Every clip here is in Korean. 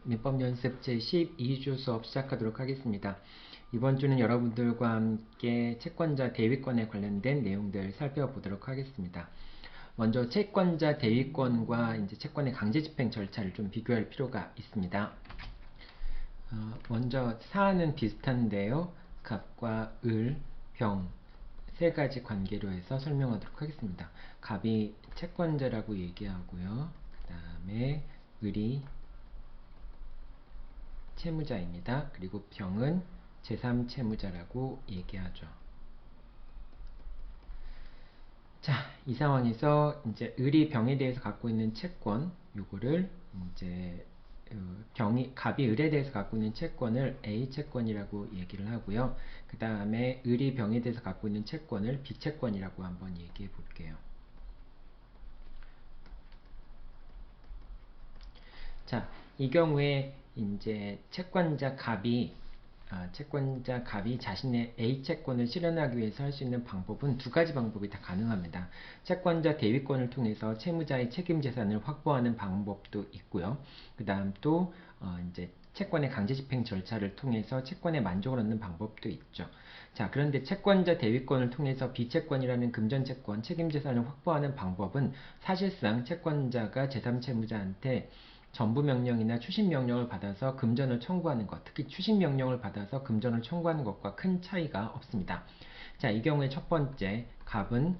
민법 연습 제12주 수업 시작하도록 하겠습니다. 이번 주는 여러분들과 함께 채권자 대위권에 관련된 내용들 살펴보도록 하겠습니다. 먼저 채권자 대위권과 이제 채권의 강제 집행 절차를 좀 비교할 필요가 있습니다. 먼저 사안은 비슷한데요. 갑과 을, 병 세 가지 관계로 해서 설명하도록 하겠습니다. 갑이 채권자라고 얘기하고요. 그 다음에 을이 채무자입니다. 그리고 병은 제3채무자라고 얘기하죠. 자, 이 상황에서 이제 을이 병에 대해서 갖고 있는 채권, 요거를 이제 갑이 을에 대해서 갖고 있는 채권을 A 채권이라고 얘기를 하고요. 그 다음에 을이 병에 대해서 갖고 있는 채권을 B 채권이라고 한번 얘기해 볼게요. 자, 이 경우에 이제 채권자 갑이 자신의 A 채권을 실현하기 위해서 할 수 있는 방법은 두 가지 방법이 다 가능합니다. 채권자 대위권을 통해서 채무자의 책임 재산을 확보하는 방법도 있고요. 그 다음 또 이제 채권의 강제 집행 절차를 통해서 채권의 만족을 얻는 방법도 있죠. 자, 그런데 채권자 대위권을 통해서 비채권이라는 금전채권 책임 재산을 확보하는 방법은 사실상 채권자가 제3채무자한테 전부명령이나 추심명령을 받아서 금전을 청구하는 것, 특히 추심명령을 받아서 금전을 청구하는 것과 큰 차이가 없습니다. 자, 이 경우에 첫 번째, 갑은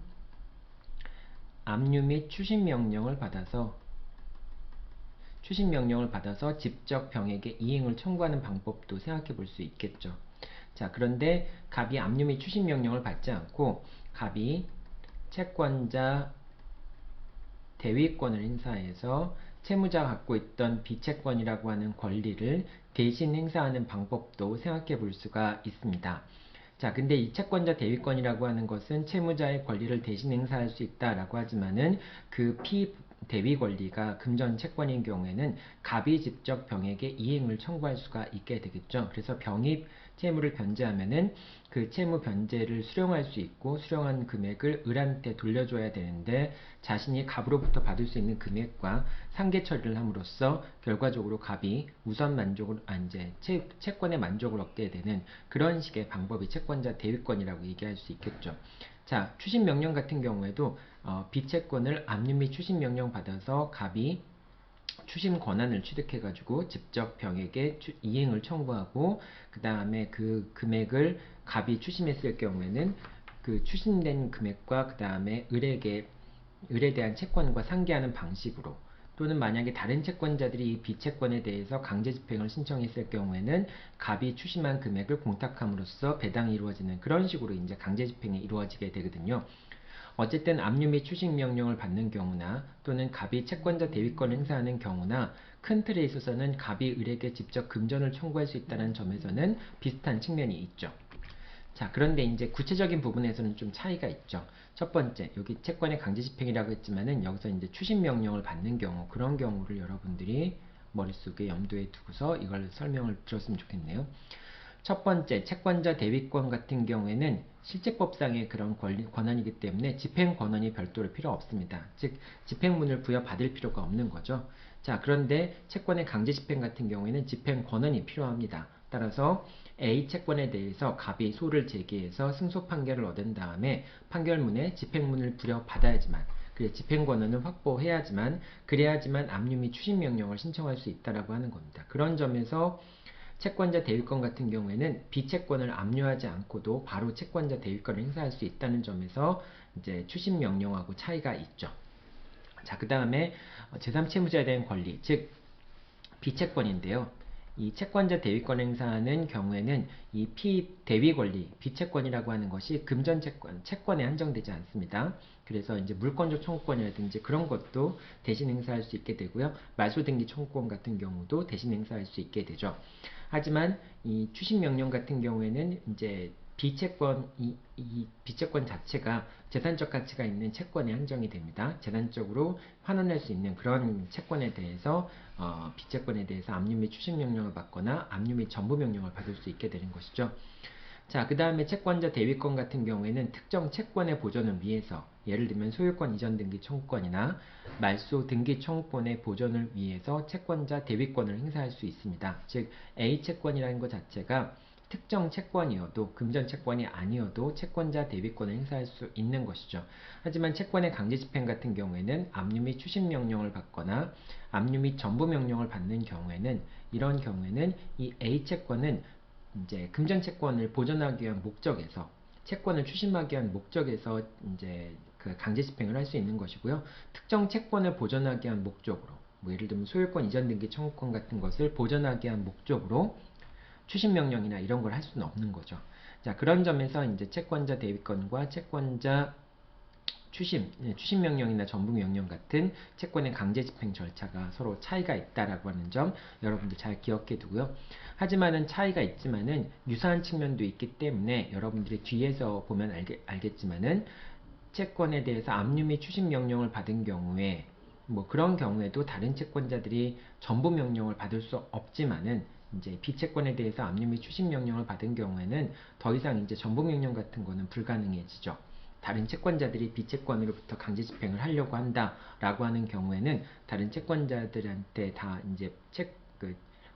압류 및 추심명령을 받아서 직접 병에게 이행을 청구하는 방법도 생각해 볼 수 있겠죠. 자, 그런데 갑이 압류 및 추심명령을 받지 않고 갑이 채권자 대위권을 행사해서 채무자가 갖고 있던 비채권이라고 하는 권리를 대신 행사하는 방법도 생각해 볼 수가 있습니다. 자, 근데 이 채권자 대위권이라고 하는 것은 채무자의 권리를 대신 행사할 수 있다라고 하지만은 그 피대위 권리가 금전 채권인 경우에는 갑이 직접 병에게 이행을 청구할 수가 있게 되겠죠. 그래서 병이 채무를 변제하면은 그 채무 변제를 수령할 수 있고 수령한 금액을 을한테 돌려줘야 되는데 자신이 갑으로부터 받을 수 있는 금액과 상계 처리를 함으로써 결과적으로 갑이 우선 만족을 이제 채권의 만족을 얻게 되는 그런 식의 방법이 채권자 대위권이라고 얘기할 수 있겠죠. 자, 추심명령 같은 경우에도 비채권을 압류 및 추심명령 받아서 갑이 추심 권한을 취득해가지고 직접 병에게 이행을 청구하고 그 다음에 그 금액을 갑이 추심했을 경우에는 그 추심된 금액과 그 다음에 을에 대한 채권과 상계하는 방식으로 또는 만약에 다른 채권자들이 이 비채권에 대해서 강제 집행을 신청했을 경우에는 갑이 추심한 금액을 공탁함으로써 배당이 이루어지는 그런 식으로 이제 강제 집행이 이루어지게 되거든요. 어쨌든 압류 및 추식 명령을 받는 경우나 또는 갑이 채권자 대위권을 행사하는 경우나 큰 틀에 있어서는 갑이 을에게 직접 금전을 청구할 수 있다는 점에서는 비슷한 측면이 있죠. 자, 그런데 이제 구체적인 부분에서는 좀 차이가 있죠. 첫 번째, 여기 채권의 강제 집행이라고 했지만은 여기서 이제 추심 명령을 받는 경우, 그런 경우를 여러분들이 머릿속에 염두에 두고서 이걸 설명을 들었으면 좋겠네요. 첫 번째, 채권자 대위권 같은 경우에는 실제법상의 그런 권한이기 때문에 집행 권한이 별도로 필요 없습니다. 즉, 집행문을 부여받을 필요가 없는 거죠. 자, 그런데 채권의 강제 집행 같은 경우에는 집행 권한이 필요합니다. 따라서 A 채권에 대해서 갑이 소를 제기해서 승소 판결을 얻은 다음에 판결문에 집행문을 부여받아야지만 그래 집행권한을 확보해야지만 그래야지만 압류 및 추심명령을 신청할 수 있다라고 하는 겁니다. 그런 점에서 채권자 대위권 같은 경우에는 비채권을 압류하지 않고도 바로 채권자 대위권을 행사할 수 있다는 점에서 이제 추심 명령하고 차이가 있죠. 자, 그 다음에 제3채무자에 대한 권리, 즉 비채권인데요. 이 채권자 대위권 행사하는 경우에는 이 피대위 권리, 비채권이라고 하는 것이 금전채권, 채권에 한정되지 않습니다. 그래서 이제 물권적 청구권이라든지 그런 것도 대신 행사할 수 있게 되고요. 말소등기 청구권 같은 경우도 대신 행사할 수 있게 되죠. 하지만 이 추심명령 같은 경우에는 이제 이 비채권 자체가 재산적 가치가 있는 채권에 한정이 됩니다. 재산적으로 환원할 수 있는 그런 채권에 대해서 비채권에 대해서 압류 및 추심명령을 받거나 압류 및 전부명령을 받을 수 있게 되는 것이죠. 자, 그 다음에 채권자 대위권 같은 경우에는 특정 채권의 보존을 위해서, 예를 들면 소유권 이전 등기 청구권이나 말소 등기 청구권의 보존을 위해서 채권자 대위권을 행사할 수 있습니다. 즉 A 채권이라는 것 자체가 특정 채권이어도 금전 채권이 아니어도 채권자 대위권을 행사할 수 있는 것이죠. 하지만 채권의 강제 집행 같은 경우에는 압류 및 추심 명령을 받거나 압류 및 전부 명령을 받는 경우에는, 이런 경우에는 이 A 채권은 이제 금전 채권을 보존하기 위한 목적에서, 채권을 추심하기 위한 목적에서 이제 그 강제 집행을 할 수 있는 것이고요. 특정 채권을 보존하기 위한 목적으로, 뭐 예를 들면 소유권 이전 등기 청구권 같은 것을 보존하기 위한 목적으로 추심 명령이나 이런 걸 할 수는 없는 거죠. 자, 그런 점에서 이제 채권자 대위권과 채권자 추심 명령이나 전부 명령 같은 채권의 강제 집행 절차가 서로 차이가 있다라고 하는 점 여러분들 잘 기억해 두고요. 하지만은 차이가 있지만은 유사한 측면도 있기 때문에 여러분들이 뒤에서 보면 알겠지만은 채권에 대해서 압류 및 추심 명령을 받은 경우에, 뭐 그런 경우에도 다른 채권자들이 전부 명령을 받을 수 없지만은, 이제 B채권에 대해서 압류 및 추심 명령을 받은 경우에는 더 이상 이제 전부 명령 같은 거는 불가능해지죠. 다른 채권자들이 B채권으로부터 강제 집행을 하려고 한다라고 하는 경우에는 다른 채권자들한테 다 이제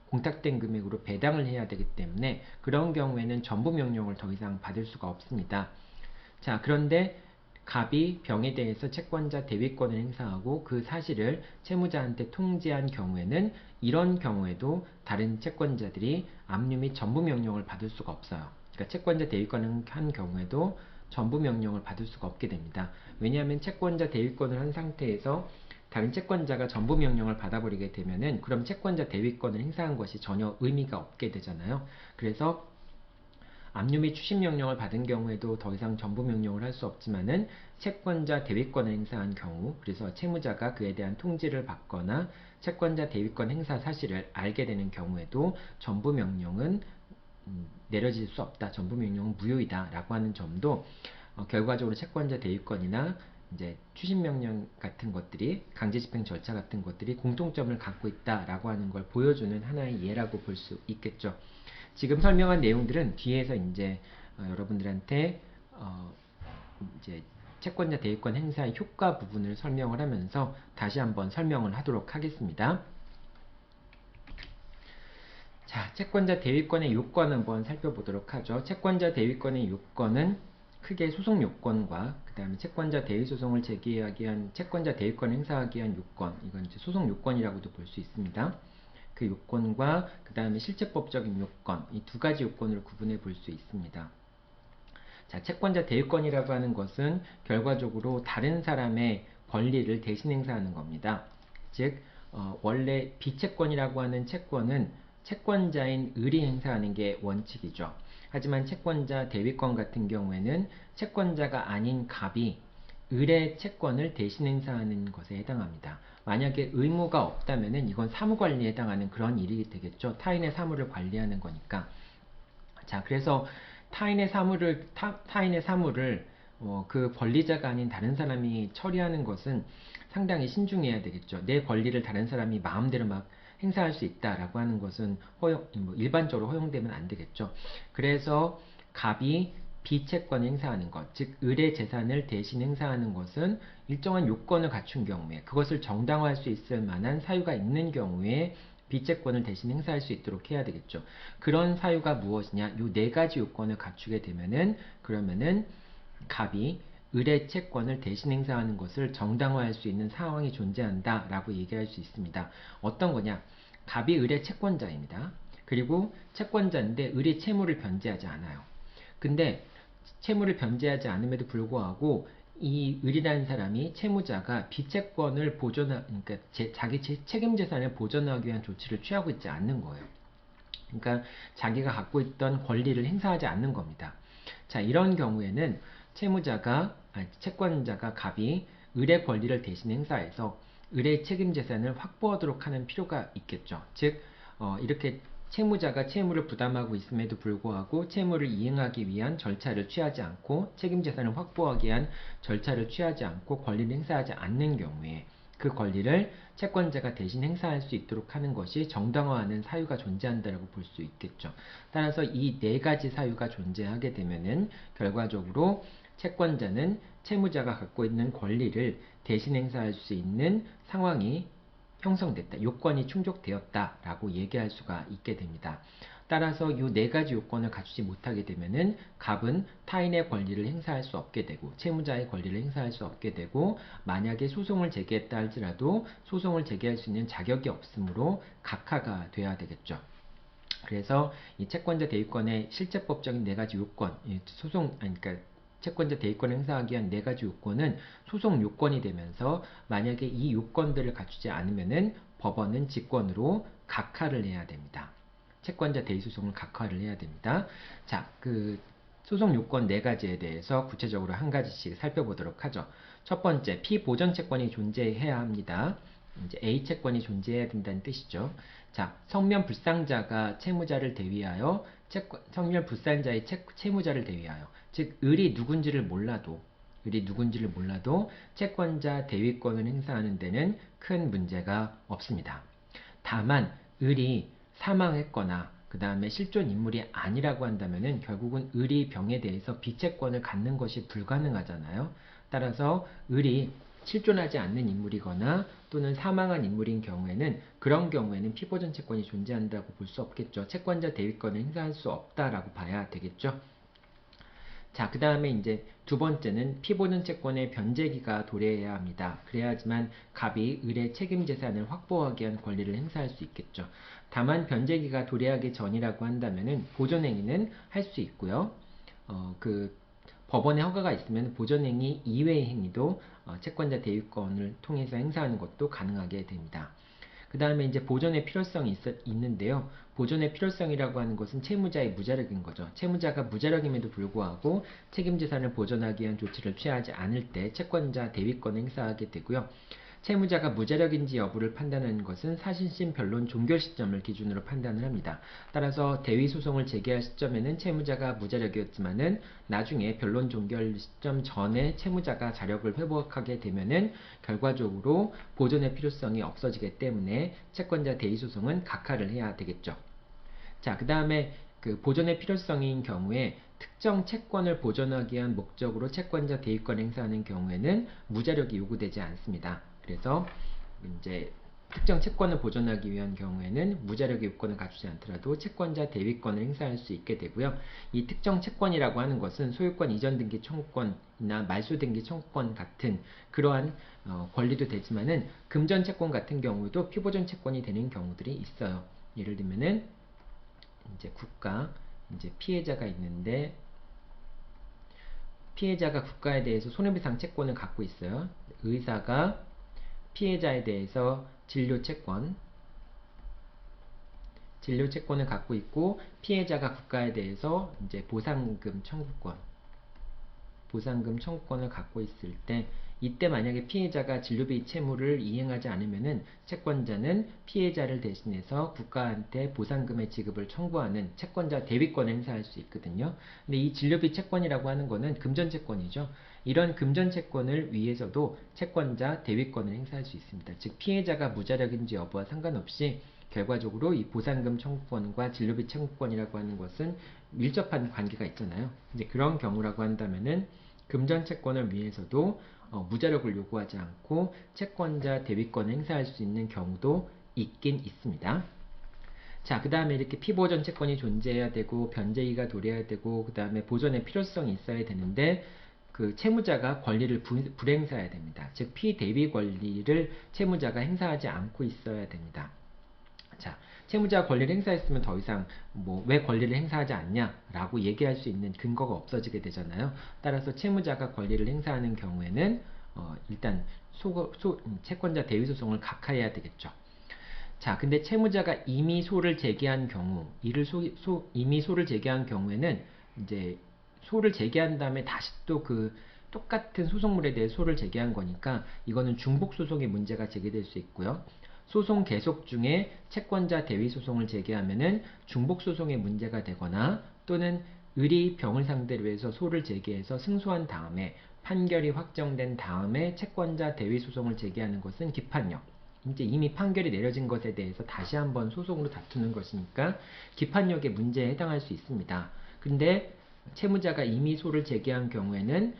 공탁된 금액으로 배당을 해야 되기 때문에 그런 경우에는 전부 명령을 더 이상 받을 수가 없습니다. 자, 그런데 갑이 병에 대해서 채권자 대위권을 행사하고 그 사실을 채무자한테 통지한 경우에는, 이런 경우에도 다른 채권자들이 압류 및 전부 명령을 받을 수가 없어요. 그러니까 채권자 대위권을 한 경우에도 전부 명령을 받을 수가 없게 됩니다. 왜냐하면 채권자 대위권을 한 상태에서 다른 채권자가 전부 명령을 받아버리게 되면은 그럼 채권자 대위권을 행사한 것이 전혀 의미가 없게 되잖아요. 그래서 압류 및 추심 명령을 받은 경우에도 더 이상 전부 명령을 할 수 없지만은 채권자 대위권을 행사한 경우, 그래서 채무자가 그에 대한 통지를 받거나 채권자 대위권 행사 사실을 알게 되는 경우에도 전부 명령은 내려질 수 없다, 전부 명령은 무효이다 라고 하는 점도 결과적으로 채권자 대위권이나 이제 추심 명령 같은 것들이, 강제 집행 절차 같은 것들이 공통점을 갖고 있다라고 하는 걸 보여주는 하나의 예라고 볼 수 있겠죠. 지금 설명한 내용들은 뒤에서 이제 여러분들한테 이제 채권자 대위권 행사의 효과 부분을 설명을 하면서 다시 한번 설명을 하도록 하겠습니다. 자, 채권자 대위권의 요건 한번 살펴보도록 하죠. 채권자 대위권의 요건은 크게 소송 요건과 그 다음에 채권자 대위소송을 제기하기 위한 채권자 대위권 행사하기 위한 요건, 이건 이제 소송 요건이라고도 볼 수 있습니다. 그 요건과 그 다음에 실체법적인 요건, 이 두 가지 요건으로 구분해 볼 수 있습니다. 자, 채권자 대위권이라고 하는 것은 결과적으로 다른 사람의 권리를 대신 행사하는 겁니다. 즉 원래 B채권이라고 하는 채권은 채권자인 을이 행사하는 게 원칙이죠. 하지만 채권자 대위권 같은 경우에는 채권자가 아닌 갑이 을의 채권을 대신 행사하는 것에 해당합니다. 만약에 의무가 없다면은 이건 사무관리에 해당하는 그런 일이 되겠죠. 타인의 사무를 관리하는 거니까. 자, 그래서 타인의 사무를 그 권리자가 아닌 다른 사람이 처리하는 것은 상당히 신중해야 되겠죠. 내 권리를 다른 사람이 마음대로 막 행사할 수 있다라고 하는 것은 일반적으로 허용되면 안 되겠죠. 그래서 갑이 B채권을 행사하는 것, 즉 을의 재산을 대신 행사하는 것은 일정한 요건을 갖춘 경우에, 그것을 정당화할 수 있을 만한 사유가 있는 경우에 B채권을 대신 행사할 수 있도록 해야 되겠죠. 그런 사유가 무엇이냐? 요 네 가지 요건을 갖추게 되면은, 그러면은 갑이 을의 채권을 대신 행사하는 것을 정당화할 수 있는 상황이 존재한다 라고 얘기할 수 있습니다. 어떤 거냐? 갑이 을의 채권자입니다. 그리고 채권자인데 을이 채무를 변제하지 않아요. 근데 채무를 변제하지 않음에도 불구하고 이 을이라는 사람이 채무자가 B채권을 그러니까 자기 책임 재산을 보존하기 위한 조치를 취하고 있지 않는 거예요. 그러니까 자기가 갖고 있던 권리를 행사하지 않는 겁니다. 자, 이런 경우에는 채권자가 갑이 을의 권리를 대신 행사해서 을의 책임 재산을 확보하도록 하는 필요가 있겠죠. 즉 이렇게 채무자가 채무를 부담하고 있음에도 불구하고 채무를 이행하기 위한 절차를 취하지 않고 책임 재산을 확보하기 위한 절차를 취하지 않고 권리를 행사하지 않는 경우에, 그 권리를 채권자가 대신 행사할 수 있도록 하는 것이 정당화하는 사유가 존재한다고 볼 수 있겠죠. 따라서 이 네 가지 사유가 존재하게 되면은 결과적으로 채권자는 채무자가 갖고 있는 권리를 대신 행사할 수 있는 상황이 형성됐다. 요건이 충족되었다라고 얘기할 수가 있게 됩니다. 따라서 이 네 가지 요건을 갖추지 못하게 되면은 갑은 타인의 권리를 행사할 수 없게 되고 채무자의 권리를 행사할 수 없게 되고 만약에 소송을 제기했다 할지라도 소송을 제기할 수 있는 자격이 없으므로 각하가 돼야 되겠죠. 그래서 이 채권자 대위권의 실제법적인 네 가지 요건, 그러니까 채권자 대위권을 행사하기 위한 네 가지 요건은 소송 요건이 되면서 만약에 이 요건들을 갖추지 않으면은 법원은 직권으로 각하를 해야 됩니다. 채권자 대위 소송을 각하를 해야 됩니다. 자, 그 소송 요건 네 가지에 대해서 구체적으로 한 가지씩 살펴보도록 하죠. 첫 번째, 피보전 채권이 존재해야 합니다. 이제 A 채권이 존재해야 된다는 뜻이죠. 자, 성면 불상자가 채무자를 대위하여 성면 불상자의 채무자를 대위하여, 즉 을이 누군지를 몰라도 채권자 대위권을 행사하는 데는 큰 문제가 없습니다. 다만 을이 사망했거나 그 다음에 실존 인물이 아니라고 한다면은 결국은 을이 병에 대해서 비채권을 갖는 것이 불가능하잖아요. 따라서 을이 실존하지 않는 인물이거나 또는 사망한 인물인 경우에는 그런 경우에는 피보전 채권이 존재한다고 볼 수 없겠죠. 채권자 대위권을 행사할 수 없다라고 봐야 되겠죠. 자, 그 다음에 이제 두 번째는 피보전 채권의 변제기가 도래해야 합니다. 그래야지만 갑이 을의 책임 재산을 확보하기 위한 권리를 행사할 수 있겠죠. 다만 변제기가 도래하기 전이라고 한다면은 보존행위는 할 수 있고요. 법원의 허가가 있으면 보존행위 이외의 행위도 채권자 대위권을 통해서 행사하는 것도 가능하게 됩니다. 그 다음에 이제 보존의 필요성이 있는데요. 보존의 필요성이라고 하는 것은 채무자의 무자력인 거죠. 채무자가 무자력임에도 불구하고 책임재산을 보존하기 위한 조치를 취하지 않을 때 채권자 대위권을 행사하게 되고요. 채무자가 무자력인지 여부를 판단하는 것은 사실심 변론 종결 시점을 기준으로 판단을 합니다. 따라서 대위 소송을 제기할 시점에는 채무자가 무자력이었지만은 나중에 변론 종결 시점 전에 채무자가 자력을 회복하게 되면은 결과적으로 보존의 필요성이 없어지기 때문에 채권자 대위 소송은 각하를 해야 되겠죠. 자, 그 다음에 그 보존의 필요성인 경우에 특정 채권을 보존하기 위한 목적으로 채권자 대위권 행사하는 경우에는 무자력이 요구되지 않습니다. 그래서 이제 특정 채권을 보존하기 위한 경우에는 무자력의 요건을 갖추지 않더라도 채권자 대위권을 행사할 수 있게 되고요. 이 특정 채권이라고 하는 것은 소유권 이전 등기 청구권이나 말소 등기 청구권 같은 그러한 권리도 되지만은 금전 채권 같은 경우도 피보존 채권이 되는 경우들이 있어요. 예를 들면은 이제 국가, 이제 피해자가 있는데 피해자가 국가에 대해서 손해배상 채권을 갖고 있어요. 의사가 피해자에 대해서 진료채권을 갖고 있고 피해자가 국가에 대해서 이제 보상금 청구권을 갖고 있을 때 이때 만약에 피해자가 진료비 채무를 이행하지 않으면은 채권자는 피해자를 대신해서 국가한테 보상금의 지급을 청구하는 채권자 대위권을 행사할 수 있거든요. 근데 이 진료비 채권이라고 하는 거는 금전채권이죠. 이런 금전채권을 위해서도 채권자 대위권을 행사할 수 있습니다. 즉 피해자가 무자력인지 여부와 상관없이 결과적으로 이 보상금 청구권과 진료비 청구권이라고 하는 것은 밀접한 관계가 있잖아요. 이제 그런 경우라고 한다면은 금전채권을 위해서도 무자력을 요구하지 않고 채권자 대위권을 행사할 수 있는 경우도 있긴 있습니다. 자, 그 다음에 이렇게 피보존 채권이 존재해야 되고 변제기가 도래해야 되고 그 다음에 보존의 필요성이 있어야 되는데 그 채무자가 권리를 불행사해야 됩니다. 즉 피대위 권리를 채무자가 행사하지 않고 있어야 됩니다. 자, 채무자가 권리를 행사했으면 더 이상 왜 권리를 행사하지 않냐라고 얘기할 수 있는 근거가 없어지게 되잖아요. 따라서 채무자가 권리를 행사하는 경우에는 일단 채권자 대위 소송을 각하해야 되겠죠. 자, 근데 채무자가 이미 소를 제기한 경우, 이미 소를 제기한 경우에는 이제 소를 제기한 다음에 다시 또 그 똑같은 소송물에 대해 소를 제기한 거니까 이거는 중복 소송의 문제가 제기될 수 있고요. 소송 계속 중에 채권자 대위 소송을 제기하면은 중복 소송의 문제가 되거나 또는 을이 병을 상대로 해서 소를 제기해서 승소한 다음에 판결이 확정된 다음에 채권자 대위 소송을 제기하는 것은 기판력. 이제 이미 판결이 내려진 것에 대해서 다시 한번 소송으로 다투는 것이니까 기판력의 문제에 해당할 수 있습니다. 근데 채무자가 이미 소를 제기한 경우에는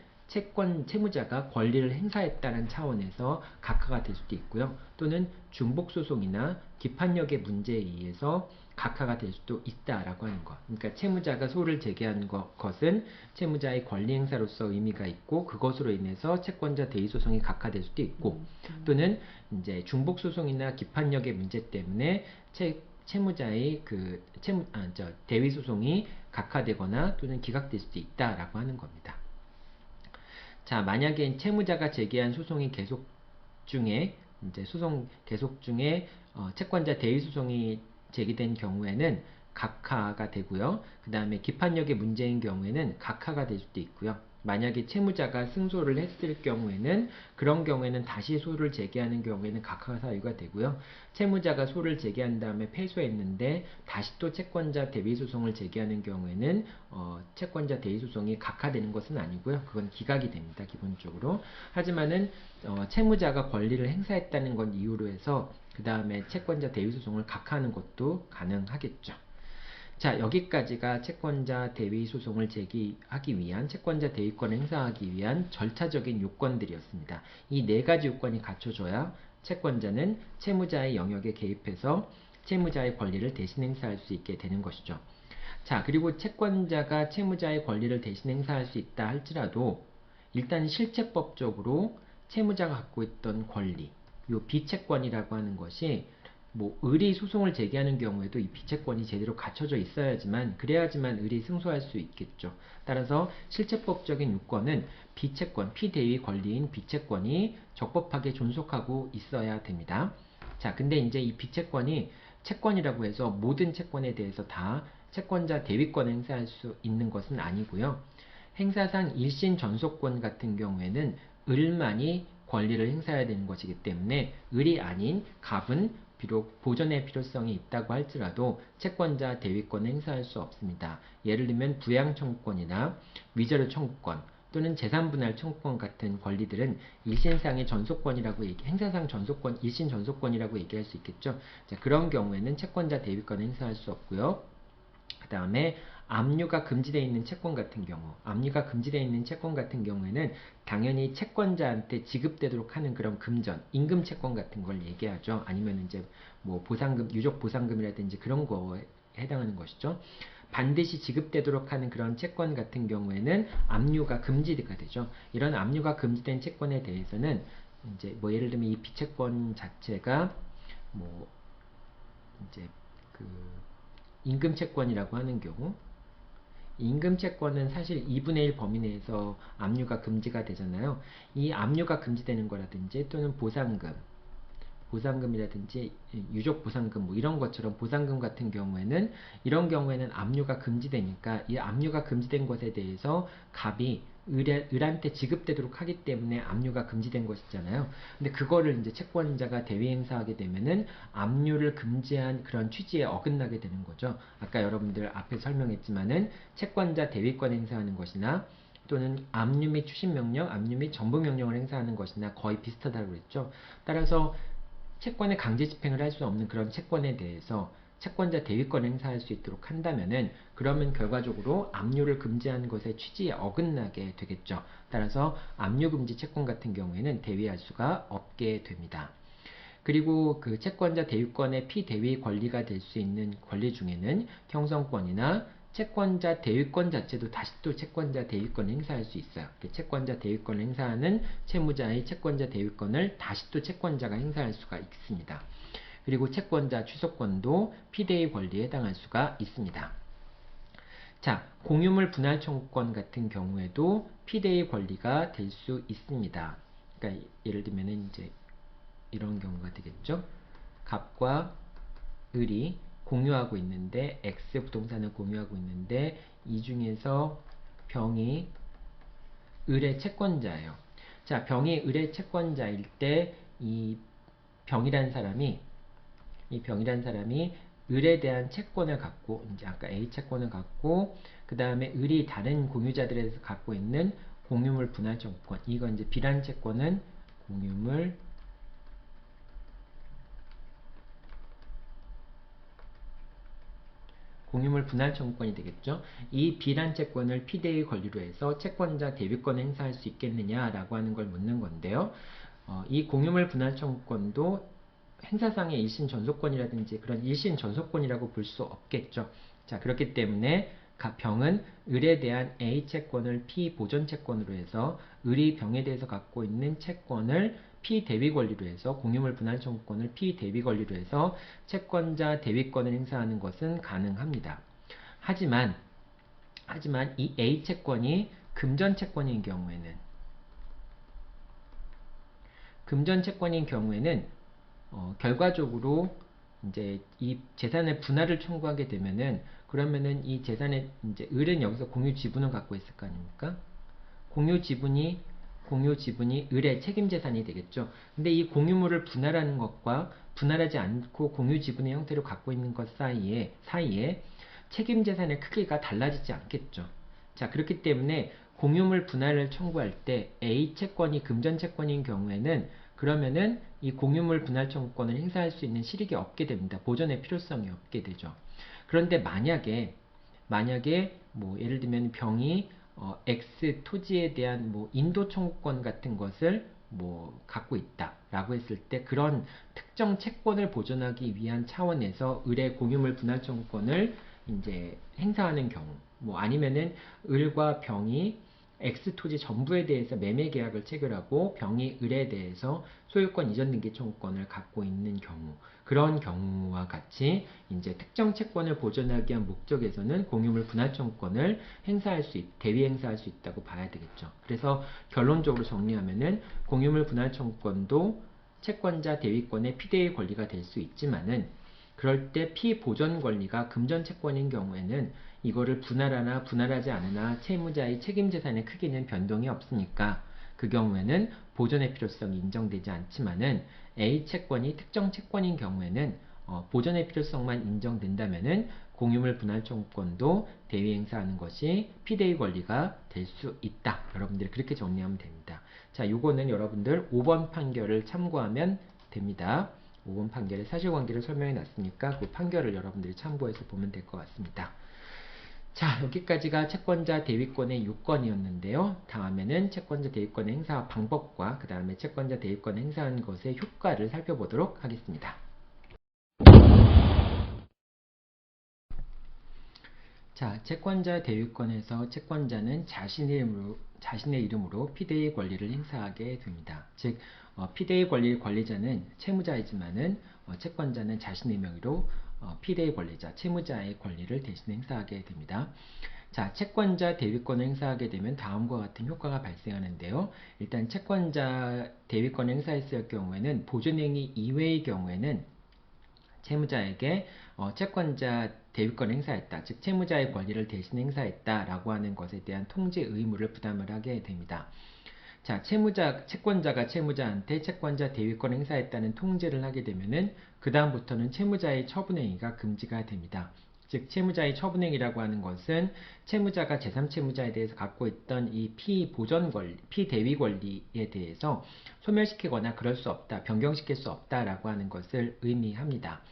채무자가 권리를 행사했다는 차원에서 각하가 될 수도 있고요. 또는 중복소송이나 기판력의 문제에 의해서 각하가 될 수도 있다라고 하는 것. 그러니까 채무자가 소를 제기한 것은 채무자의 권리 행사로서 의미가 있고 그것으로 인해서 채권자 대위 소송이 각하될 수도 있고 또는 이제 중복소송이나 기판력의 문제 때문에 채무자의 대위 소송이 각하되거나 또는 기각될 수도 있다라고 하는 겁니다. 자, 만약에 채무자가 제기한 소송이 계속 중에 채권자 대위 소송이 제기된 경우에는 각하가 되고요. 그 다음에 기판력의 문제인 경우에는 각하가 될 수도 있고요. 만약에 채무자가 승소를 했을 경우에는 그런 경우에는 다시 소를 제기하는 경우에는 각하 사유가 되고요. 채무자가 소를 제기한 다음에 패소했는데 다시 또 채권자 대위 소송을 제기하는 경우에는 채권자 대위 소송이 각하되는 것은 아니고요. 그건 기각이 됩니다. 기본적으로. 하지만은 채무자가 권리를 행사했다는 건 이유로 해서 그 다음에 채권자 대위 소송을 각하하는 것도 가능하겠죠. 자, 여기까지가 채권자 대위 소송을 제기하기 위한 채권자 대위권을 행사하기 위한 절차적인 요건들이었습니다. 이 네 가지 요건이 갖춰져야 채권자는 채무자의 영역에 개입해서 채무자의 권리를 대신 행사할 수 있게 되는 것이죠. 자, 그리고 채권자가 채무자의 권리를 대신 행사할 수 있다 할지라도 일단 실체법적으로 채무자가 갖고 있던 권리, 요 비채권이라고 하는 것이 의리 소송을 제기하는 경우에도 이 비채권이 제대로 갖춰져 있어야지만 그래야지만 의리 승소할 수 있겠죠. 따라서 실체법적인 요건은 비채권, 피대위 권리인 비채권이 적법하게 존속하고 있어야 됩니다. 자, 근데 이제 이 비채권이 채권이라고 해서 모든 채권에 대해서 다 채권자 대위권을 행사할 수 있는 것은 아니고요. 행사상 일신 전속권 같은 경우에는 을만이 권리를 행사해야 되는 것이기 때문에 을이 아닌 갑은 비록 보전의 필요성이 있다고 할지라도 채권자 대위권을 행사할 수 없습니다. 예를 들면 부양 청구권이나 위자료 청구권 또는 재산분할 청구권 같은 권리들은 일신상의 전속권이라고 행사상 전속권, 일신 전속권이라고 얘기할 수 있겠죠. 자, 그런 경우에는 채권자 대위권을 행사할 수 없고요. 그 다음에 압류가 금지되어 있는 채권 같은 경우에는 당연히 채권자한테 지급되도록 하는 그런 금전, 임금 채권 같은 걸 얘기하죠. 아니면 이제 보상금, 유족 보상금이라든지 그런 거에 해당하는 것이죠. 반드시 지급되도록 하는 그런 채권 같은 경우에는 압류가 금지가 되죠. 이런 압류가 금지된 채권에 대해서는 이제 예를 들면 이 비채권 자체가 이제 임금채권이라고 하는 경우, 임금채권은 사실 2분의 1 범위 내에서 압류가 금지가 되잖아요. 이 압류가 금지되는 거라든지 또는 보상금이라든지 유족 보상금 이런 것처럼 보상금 같은 경우에는 이런 경우에는 압류가 금지되니까 이 압류가 금지된 것에 대해서 갑이 을한테 지급되도록 하기 때문에 압류가 금지된 것이잖아요. 근데 그거를 이제 채권자가 대위 행사하게 되면은 압류를 금지한 그런 취지에 어긋나게 되는 거죠. 아까 여러분들 앞에 설명했지만은 채권자 대위권 행사하는 것이나 또는 압류 및 추심명령, 압류 및 전부명령을 행사하는 것이나 거의 비슷하다고 그랬죠. 따라서 채권의 강제 집행을 할 수 없는 그런 채권에 대해서 채권자 대위권을 행사할 수 있도록 한다면은 그러면 결과적으로 압류를 금지하는 것의 취지에 어긋나게 되겠죠. 따라서 압류금지 채권 같은 경우에는 대위할 수가 없게 됩니다. 그리고 그 채권자 대위권의 피대위 권리가 될 수 있는 권리 중에는 형성권이나 채권자 대위권 자체도 다시 또 채권자 대위권을 행사할 수 있어요. 채권자 대위권을 행사하는 채무자의 채권자 대위권을 다시 또 채권자가 행사할 수가 있습니다. 그리고 채권자 취소권도 피대위 권리에 해당할 수가 있습니다. 자, 공유물 분할 청구권 같은 경우에도 피대위 권리가 될 수 있습니다. 그러니까 예를 들면 이제 이런 경우가 되겠죠. 갑과 을이 공유하고 있는데 X 부동산을 공유하고 있는데 이 중에서 병이 을의 채권자예요. 자, 병이 을의 채권자일 때 이 병이란 사람이 을에 대한 채권을 갖고 이제 아까 A 채권을 갖고 그 다음에 을이 다른 공유자들에서 갖고 있는 공유물 분할 청구권. 이건 이제 비란 채권은 공유물 분할 청구권이 되겠죠. 이 비란 채권을 피대의 권리로 해서 채권자 대위권을 행사할 수 있겠느냐라고 하는 걸 묻는 건데요. 이 공유물 분할 청구권도 행사상의 일심 전속권이라든지 그런 일심 전속권이라고 볼 수 없겠죠. 자, 그렇기 때문에 병은 을에 대한 A 채권을 P 보전 채권으로 해서 을이 병에 대해서 갖고 있는 채권을 P 대위 권리로 해서 공유물 분할 청구권을 P 대위 권리로 해서 채권자 대위권을 행사하는 것은 가능합니다. 하지만 이 A 채권이 금전 채권인 경우에는 결과적으로 이제 이 재산의 분할을 청구하게 되면은 그러면은 이 재산의 이제 을은 여기서 공유 지분을 갖고 있을 거 아닙니까? 공유 지분이 을의 책임 재산이 되겠죠. 근데 이 공유물을 분할하는 것과 분할하지 않고 공유 지분의 형태로 갖고 있는 것 사이에 책임 재산의 크기가 달라지지 않겠죠. 자, 그렇기 때문에 공유물 분할을 청구할 때 A 채권이 금전 채권인 경우에는 그러면은 이 공유물 분할 청구권을 행사할 수 있는 실익이 없게 됩니다. 보전의 필요성이 없게 되죠. 그런데 만약에 뭐 예를 들면 병이 X 토지에 대한 뭐 인도 청구권 같은 것을 뭐 갖고 있다라고 했을 때 그런 특정 채권을 보존하기 위한 차원에서 을의 공유물 분할 청구권을 이제 행사하는 경우, 뭐 아니면은 을과 병이 X 토지 전부에 대해서 매매 계약을 체결하고 병이 을에 대해서 소유권 이전 등기 청구권을 갖고 있는 경우, 그런 경우와 같이 이제 특정 채권을 보존하기 위한 목적에서는 공유물 분할 청구권을 대위 행사할 수 있다고 봐야 되겠죠. 그래서 결론적으로 정리하면은 공유물 분할 청구권도 채권자 대위권의 피대의 권리가 될 수 있지만은 그럴 때 피보전 권리가 금전 채권인 경우에는 이거를 분할하나 분할하지 않으나 채무자의 책임 재산의 크기는 변동이 없으니까 그 경우에는 보전의 필요성이 인정되지 않지만은 A 채권이 특정 채권인 경우에는 보전의 필요성만 인정된다면은 공유물 분할 청구권도 대위 행사하는 것이 피대의 권리가 될 수 있다. 여러분들이 그렇게 정리하면 됩니다. 자, 요거는 여러분들 5번 판결을 참고하면 됩니다. 5번 판결의 사실관계를 설명해 놨으니까 그 판결을 여러분들이 참고해서 보면 될 것 같습니다. 자, 여기까지가 채권자 대위권의 요건이었는데요. 다음에는 채권자 대위권의 행사 방법과 그 다음에 채권자 대위권 행사한 것의 효과를 살펴보도록 하겠습니다. 자, 채권자 대위권에서 채권자는 자신의 이름으로 피대의 권리를 행사하게 됩니다. 즉, 피대의 관리자는 채무자이지만은 채권자는 자신의 명의로 피대의 권리자, 채무자의 권리를 대신 행사하게 됩니다. 자, 채권자 대위권을 행사하게 되면 다음과 같은 효과가 발생하는데요. 일단 채권자 대위권을 행사했을 경우에는 보존행위 이외의 경우에는 채무자에게 채권자 대위권을 행사했다. 즉 채무자의 권리를 대신 행사했다라고 하는 것에 대한 통지 의무를 부담을 하게 됩니다. 자, 채권자가 채무자한테 채권자 대위권 행사했다는 통지를 하게 되면은 그 다음부터는 채무자의 처분행위가 금지가 됩니다. 즉 채무자의 처분행위라고 하는 것은 채무자가 제3채무자에 대해서 갖고 있던 이 피대위 권리에 대해서 소멸시키거나 그럴 수 없다, 변경시킬 수 없다라고 하는 것을 의미합니다.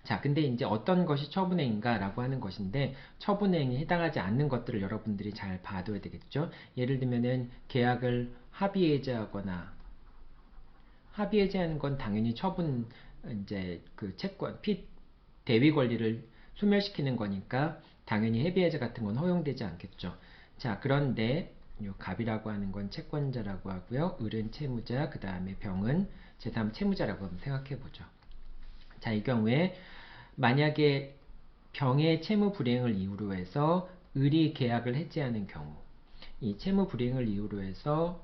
자, 근데 이제 어떤 것이 처분행위인가라고 하는 것인데 처분행위에 해당하지 않는 것들을 여러분들이 잘 봐둬야 되겠죠. 예를 들면은 계약을 합의해제하거나 합의해제하는 건 당연히 이제 그 채권 대위 권리를 소멸시키는 거니까 당연히 합의해제 같은 건 허용되지 않겠죠. 자, 그런데 요 갑이라고 하는 건 채권자라고 하고요. 을은 채무자, 그 다음에 병은 제3 채무자라고 한번 생각해 보죠. 자, 이 경우에 만약에 병의 채무 불이행을 이유로 해서 을이 계약을 해지하는 경우, 이 채무 불이행을 이유로 해서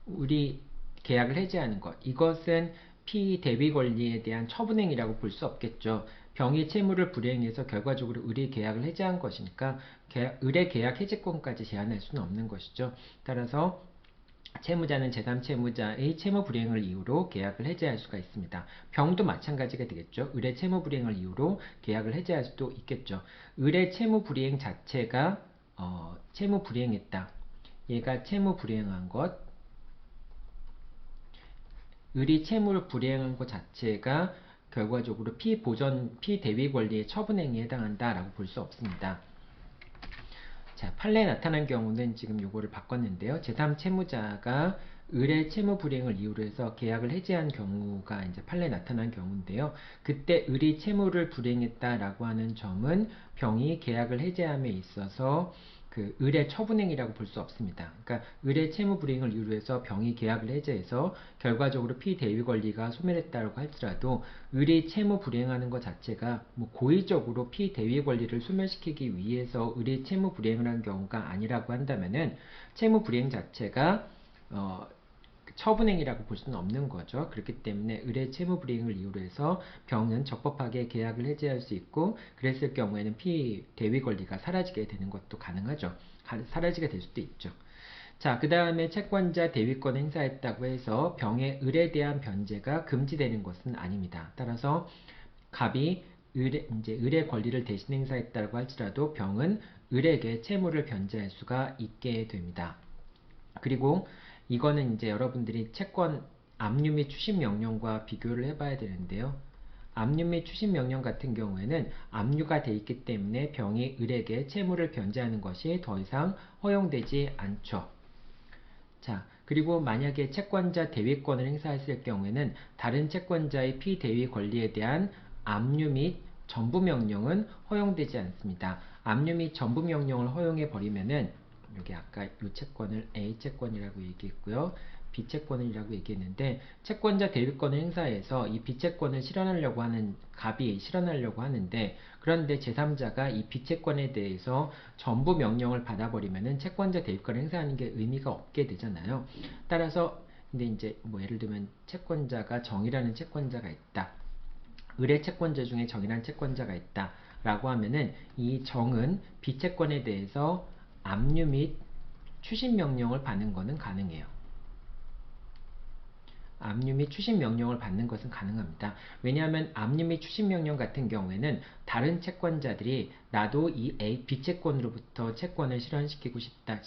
을이 계약을 해지하는 것, 이것은 피대위 권리에 대한 처분행위라고 볼 수 없겠죠. 병이 채무를 불이행해서 결과적으로 을이 계약을 해지한 것이니까 을의 계약 해지권까지 제한할 수는 없는 것이죠. 따라서 채무자는 제3채무자의 채무 불이행을 이유로 계약을 해지할 수가 있습니다. 병도 마찬가지가 되겠죠. 을의 채무 불이행을 이유로 계약을 해지할 수도 있겠죠. 을의 채무 불이행 자체가 채무 불이행했다. 얘가 채무 불이행한 것, 을이 채무를 불이행한 것 자체가 결과적으로 피대위 권리의 처분행위에 해당한다라고 볼 수 없습니다. 자, 판례에 나타난 경우는 지금 요거를 바꿨는데요. 제3채무자가 을의 채무 불이행을 이유로 해서 계약을 해지한 경우가 이제 판례에 나타난 경우인데요. 그때 을이 채무를 불이행했다라고 하는 점은 병이 계약을 해지함에 있어서 그 을의 처분행위라고 볼 수 없습니다. 그러니까 을의 채무 불이행을 이유로 해서 병이 계약을 해지해서 결과적으로 피대위 권리가 소멸했다고 할지라도 을이 채무 불이행하는 것 자체가 뭐 고의적으로 피대위 권리를 소멸시키기 위해서 을이 채무 불이행을 한 경우가 아니라고 한다면은 채무 불이행 자체가 처분행위라고 볼 수는 없는 거죠. 그렇기 때문에 을의 채무 불이행을 이유로 해서 병은 적법하게 계약을 해지할 수 있고, 그랬을 경우에는 피대위 권리가 사라지게 되는 것도 가능하죠. 사라지게 될 수도 있죠. 자, 그 다음에 채권자 대위권 행사했다고 해서 병의 을에 대한 변제가 금지되는 것은 아닙니다. 따라서 갑이 을의 권리를 대신 행사했다고 할지라도 병은 을에게 채무를 변제할 수가 있게 됩니다. 그리고 이거는 이제 여러분들이 채권 압류 및 추심 명령과 비교를 해봐야 되는데요. 압류 및 추심 명령 같은 경우에는 압류가 돼 있기 때문에 병이 을에게 채무를 변제하는 것이 더 이상 허용되지 않죠. 자, 그리고 만약에 채권자 대위권을 행사했을 경우에는 다른 채권자의 피대위 권리에 대한 압류 및 전부 명령은 허용되지 않습니다. 압류 및 전부 명령을 허용해 버리면은 여기 아까 이 채권을 A 채권이라고 얘기했고요. B 채권이라고 얘기했는데, 채권자 대위권을 행사해서 이 B 채권을 실현하려고 하는 갑이 실현하려고 하는데, 그런데 제3자가 이 B 채권에 대해서 전부 명령을 받아버리면은 채권자 대위권을 행사하는 게 의미가 없게 되잖아요. 따라서 근데 이제 뭐 예를 들면 채권자가 정이라는 채권자가 있다. 을의 채권자 중에 정이라는 채권자가 있다. 라고 하면은 이 정은 B 채권에 대해서 압류 및 추심 명령을 받는 것은 가능해요. 압류 및 추심 명령을 받는 것은 가능합니다. 왜냐하면 압류 및 추심 명령 같은 경우에는 다른 채권자들이 나도 이 A, B 채권으로부터 채권을 실현시키고 싶다,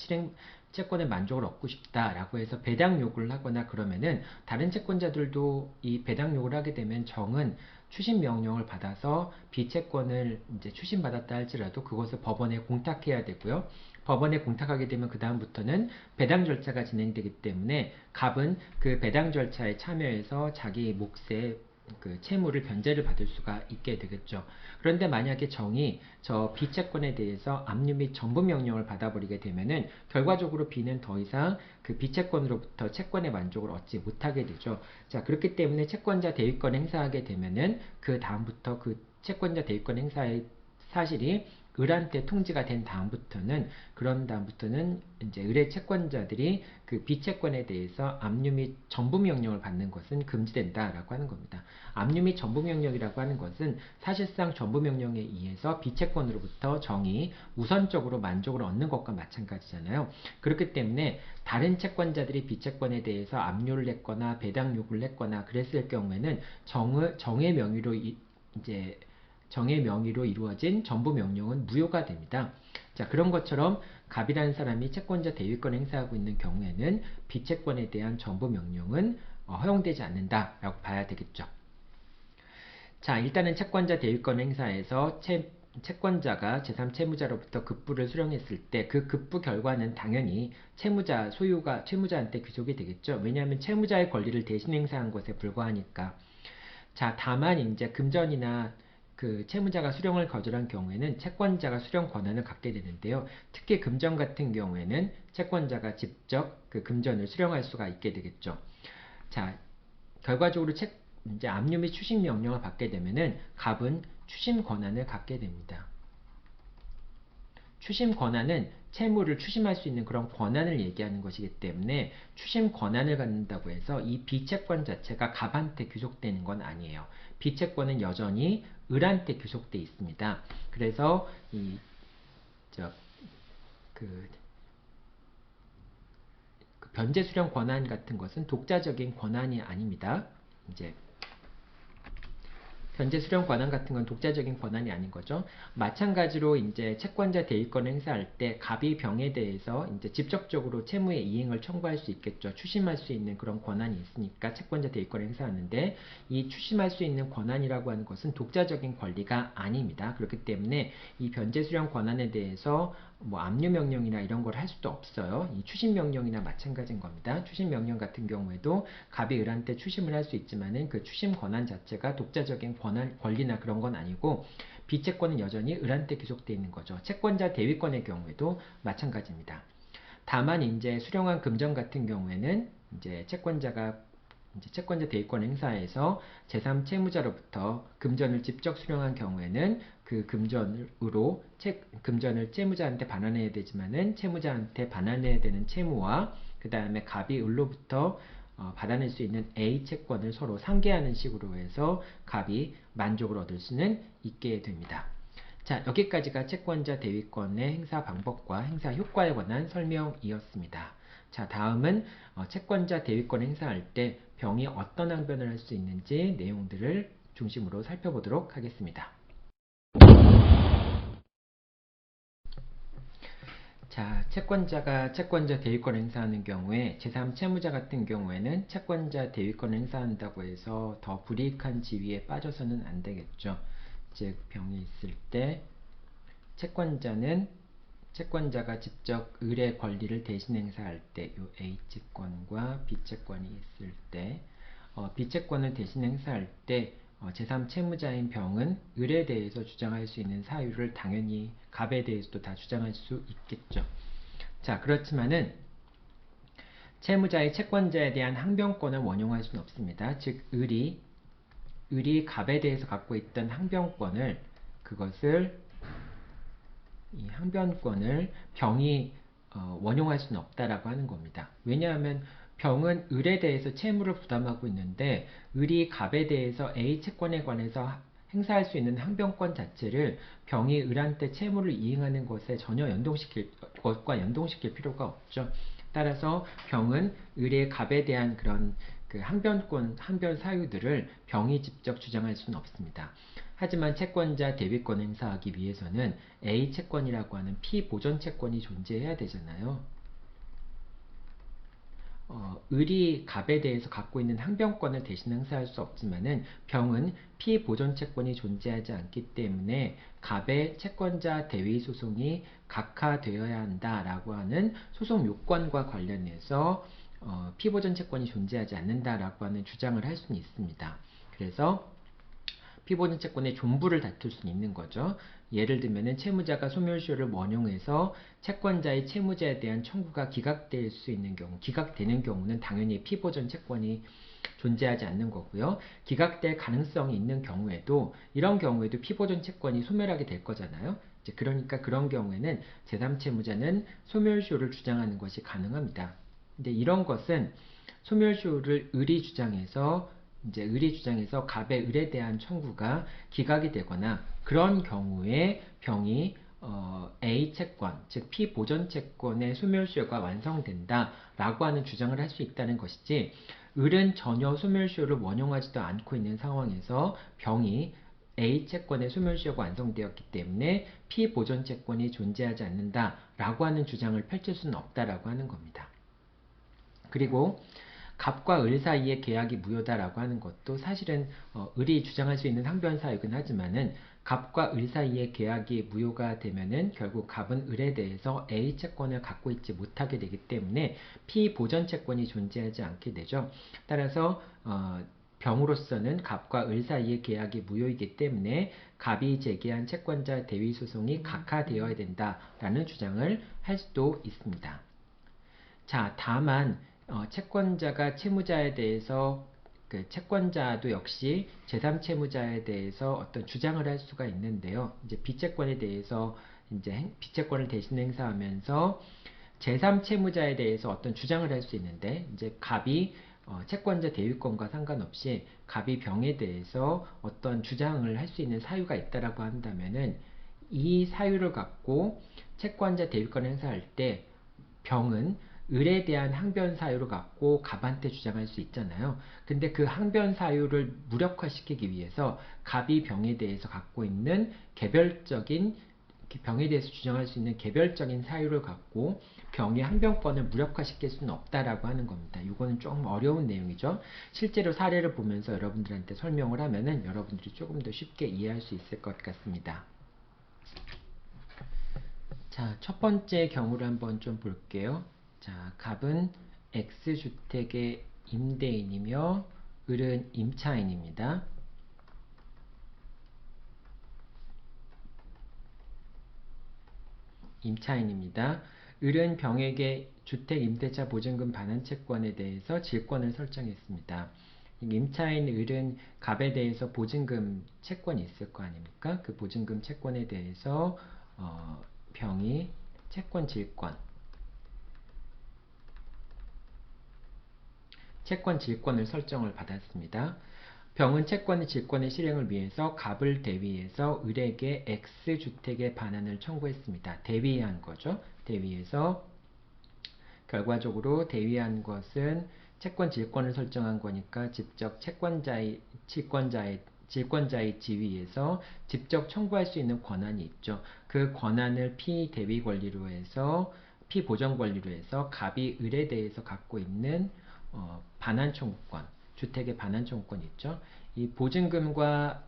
채권의 만족을 얻고 싶다라고 해서 배당 요구를 하거나 그러면은 다른 채권자들도 이 배당 요구를 하게 되면 정은 추심 명령을 받아서 B 채권을 이제 추심받았다 할지라도 그것을 법원에 공탁해야 되고요. 법원에 공탁하게 되면 그 다음부터는 배당 절차가 진행되기 때문에 갑은 그 배당 절차에 참여해서 자기 몫의 그 채무를 변제를 받을 수가 있게 되겠죠. 그런데 만약에 정이 저 B 채권에 대해서 압류 및 전부 명령을 받아버리게 되면은 결과적으로 B는 더 이상 그 B 채권으로부터 채권의 만족을 얻지 못하게 되죠. 자, 그렇기 때문에 채권자 대위권 행사하게 되면은 그 다음부터 그 채권자 대위권 행사의 사실이 을한테 통지가 된 다음부터는 이제 을의 채권자들이 그 비채권에 대해서 압류 및 전부 명령을 받는 것은 금지된다라고 하는 겁니다. 압류 및 전부 명령이라고 하는 것은 사실상 전부 명령에 의해서 비채권으로부터 정이 우선적으로 만족을 얻는 것과 마찬가지잖아요. 그렇기 때문에 다른 채권자들이 비채권에 대해서 압류를 했거나 배당 요구를 했거나 그랬을 경우에는 정의 명의로 이제 정의 명의로 이루어진 전부 명령은 무효가 됩니다. 자, 그런 것처럼 갑이라는 사람이 채권자 대위권 행사하고 있는 경우에는 비채권에 대한 전부 명령은 허용되지 않는다라고 봐야 되겠죠. 자, 일단은 채권자 대위권 행사에서 채권자가 제3채무자로부터 급부를 수령했을 때 그 급부 결과는 당연히 채무자한테 귀속이 되겠죠. 왜냐하면 채무자의 권리를 대신 행사한 것에 불과하니까. 자, 다만 이제 금전이나 그 채무자가 수령을 거절한 경우에는 채권자가 수령 권한을 갖게 되는데요. 특히 금전 같은 경우에는 채권자가 직접 그 금전을 수령할 수가 있게 되겠죠. 자, 결과적으로 이제 압류 및 추심 명령을 받게 되면은 갑은 추심 권한을 갖게 됩니다. 추심 권한은 채무를 추심할 수 있는 그런 권한을 얘기하는 것이기 때문에 추심 권한을 갖는다고 해서 이 비채권 자체가 갑한테 귀속되는 건 아니에요. 비채권은 여전히 을한테 귀속돼 있습니다. 그래서 그 변제 수령 권한 같은 것은 독자적인 권한이 아닙니다. 이제 변제 수령 권한 같은 건 독자적인 권한이 아닌 거죠. 마찬가지로 이제 채권자 대위권을 행사할 때 갑이 병에 대해서 이제 직접적으로 채무의 이행을 청구할 수 있겠죠. 추심할 수 있는 그런 권한이 있으니까 채권자 대위권을 행사하는데, 이 추심할 수 있는 권한이라고 하는 것은 독자적인 권리가 아닙니다. 그렇기 때문에 이 변제 수령 권한에 대해서 뭐 압류 명령이나 이런 걸 할 수도 없어요. 이 추심 명령이나 마찬가지인 겁니다. 추심 명령 같은 경우에도 갑이 을한테 추심을 할 수 있지만은 그 추심 권한 자체가 독자적인 권리나 그런 건 아니고, 비채권은 여전히 을한테 귀속되어 있는 거죠. 채권자 대위권의 경우에도 마찬가지입니다. 다만 이제 수령한 금전 같은 경우에는 이제 채권자 대위권 행사에서 제3채무자로부터 금전을 직접 수령한 경우에는 그 금전으로 금전을 채무자한테 반환해야 되지만은 채무자한테 반환해야 되는 채무와 그 다음에 갑이 을로부터 받아낼 수 있는 A 채권을 서로 상계하는 식으로 해서 갑이 만족을 얻을 수는 있게 됩니다. 자, 여기까지가 채권자 대위권의 행사 방법과 행사 효과에 관한 설명이었습니다. 자, 다음은 채권자 대위권 행사할 때 병이 어떤 항변을 할 수 있는지 내용들을 중심으로 살펴보도록 하겠습니다. 자, 채권자가 채권자 대위권을 행사하는 경우에 제3채무자 같은 경우에는 채권자 대위권을 행사한다고 해서 더 불이익한 지위에 빠져서는 안 되겠죠. 즉, 병이 있을 때 채권자가 직접 을의 권리를 대신 행사할 때, 요 A채권과 B채권이 있을 때, B채권을 대신 행사할 때 제3채무자인 병은 을에 대해서 주장할 수 있는 사유를 당연히 갑에 대해서도 다 주장할 수 있겠죠. 자, 그렇지만은 채무자의 채권자에 대한 항변권을 원용할 수는 없습니다. 즉, 을이 갑에 대해서 갖고 있던 이 항변권을 병이 원용할 수는 없다라고 하는 겁니다. 왜냐하면 병은 을에 대해서 채무를 부담하고 있는데, 을이 갑에 대해서 A 채권에 관해서 행사할 수 있는 항변권 자체를 병이 을한테 채무를 이행하는 것과 연동시킬 필요가 없죠. 따라서 병은 을의 갑에 대한 그런 그 항변 사유들을 병이 직접 주장할 수는 없습니다. 하지만 채권자 대위권 행사하기 위해서는 A 채권이라고 하는 피보전 채권이 존재해야 되잖아요. 을이 갑에 대해서 갖고 있는 항변권을 대신 행사할 수 없지만은 병은 피보전 채권이 존재하지 않기 때문에 갑의 채권자 대위 소송이 각하되어야 한다라고 하는 소송 요건과 관련해서 피보전 채권이 존재하지 않는다라고 하는 주장을 할 수는 있습니다. 그래서 피보전 채권의 존부를 다툴 수 있는 거죠. 예를 들면은 채무자가 소멸시효를 원용해서 채권자의 채무자에 대한 청구가 기각되는 경우는 당연히 피보전 채권이 존재하지 않는 거고요. 기각될 가능성이 있는 경우에도, 이런 경우에도 피보전 채권이 소멸하게 될 거잖아요. 그러니까 그런 경우에는 제3채무자는 소멸시효를 주장하는 것이 가능합니다. 근데 이런 것은 소멸시효를 을이 주장해서 갑의 을에 대한 청구가 기각이 되거나, 그런 경우에 병이 A 채권, 즉 피보전 채권의 소멸시효가 완성된다라고 하는 주장을 할 수 있다는 것이지, 을은 전혀 소멸시효를 원용하지도 않고 있는 상황에서 병이 A 채권의 소멸시효가 완성되었기 때문에 피보전 채권이 존재하지 않는다라고 하는 주장을 펼칠 수는 없다라고 하는 겁니다. 그리고 갑과 을 사이의 계약이 무효다라고 하는 것도 사실은 을이 주장할 수 있는 항변사유긴 하지만은, 갑과 을 사이의 계약이 무효가 되면은 결국 갑은 을에 대해서 A 채권을 갖고 있지 못하게 되기 때문에 피보전 채권이 존재하지 않게 되죠. 따라서 병으로서는 갑과 을 사이의 계약이 무효이기 때문에 갑이 제기한 채권자 대위 소송이 각하되어야 된다라는 주장을 할 수도 있습니다. 자, 다만 채권자가 채무자에 대해서, 그 채권자도 역시 제3채무자에 대해서 어떤 주장을 할 수가 있는데요. 이제 B채권에 대해서 B채권을 대신 행사하면서 제3채무자에 대해서 어떤 주장을 할 수 있는데, 이제 갑이 채권자 대위권과 상관없이 갑이 병에 대해서 어떤 주장을 할 수 있는 사유가 있다라고 한다면은, 이 사유를 갖고 채권자 대위권을 행사할 때 병은 을에 대한 항변 사유를 갖고 갑한테 주장할 수 있잖아요. 근데 그 항변 사유를 무력화시키기 위해서 갑이 병에 대해서 갖고 있는 개별적인 병에 대해서 주장할 수 있는 개별적인 사유를 갖고 병의 항변권을 무력화시킬 수는 없다라고 하는 겁니다. 이거는 조금 어려운 내용이죠. 실제로 사례를 보면서 여러분들한테 설명을 하면은 여러분들이 조금 더 쉽게 이해할 수 있을 것 같습니다. 자, 첫 번째 경우를 한번 좀 볼게요. 자, 갑은 X주택의 임대인이며 을은 임차인입니다. 임차인입니다. 을은 병에게 주택 임대차 보증금 반환 채권에 대해서 질권을 설정했습니다. 임차인 을은 갑에 대해서 보증금 채권이 있을 거 아닙니까? 그 보증금 채권에 대해서 병이 채권 질권을 설정을 받았습니다. 병은 채권의 질권의 실행을 위해서 갑을 대위해서 을에게 X주택의 반환을 청구했습니다. 대위한 거죠. 대위해서 결과적으로 대위한 것은 채권 질권을 설정한 거니까 직접 질권자의 지위에서 직접 청구할 수 있는 권한이 있죠. 그 권한을 피대위 권리로 해서 피보전 권리로 해서 갑이 을에 대해서 갖고 있는 반환 청구권, 주택의 반환 청구권 있죠. 이 보증금과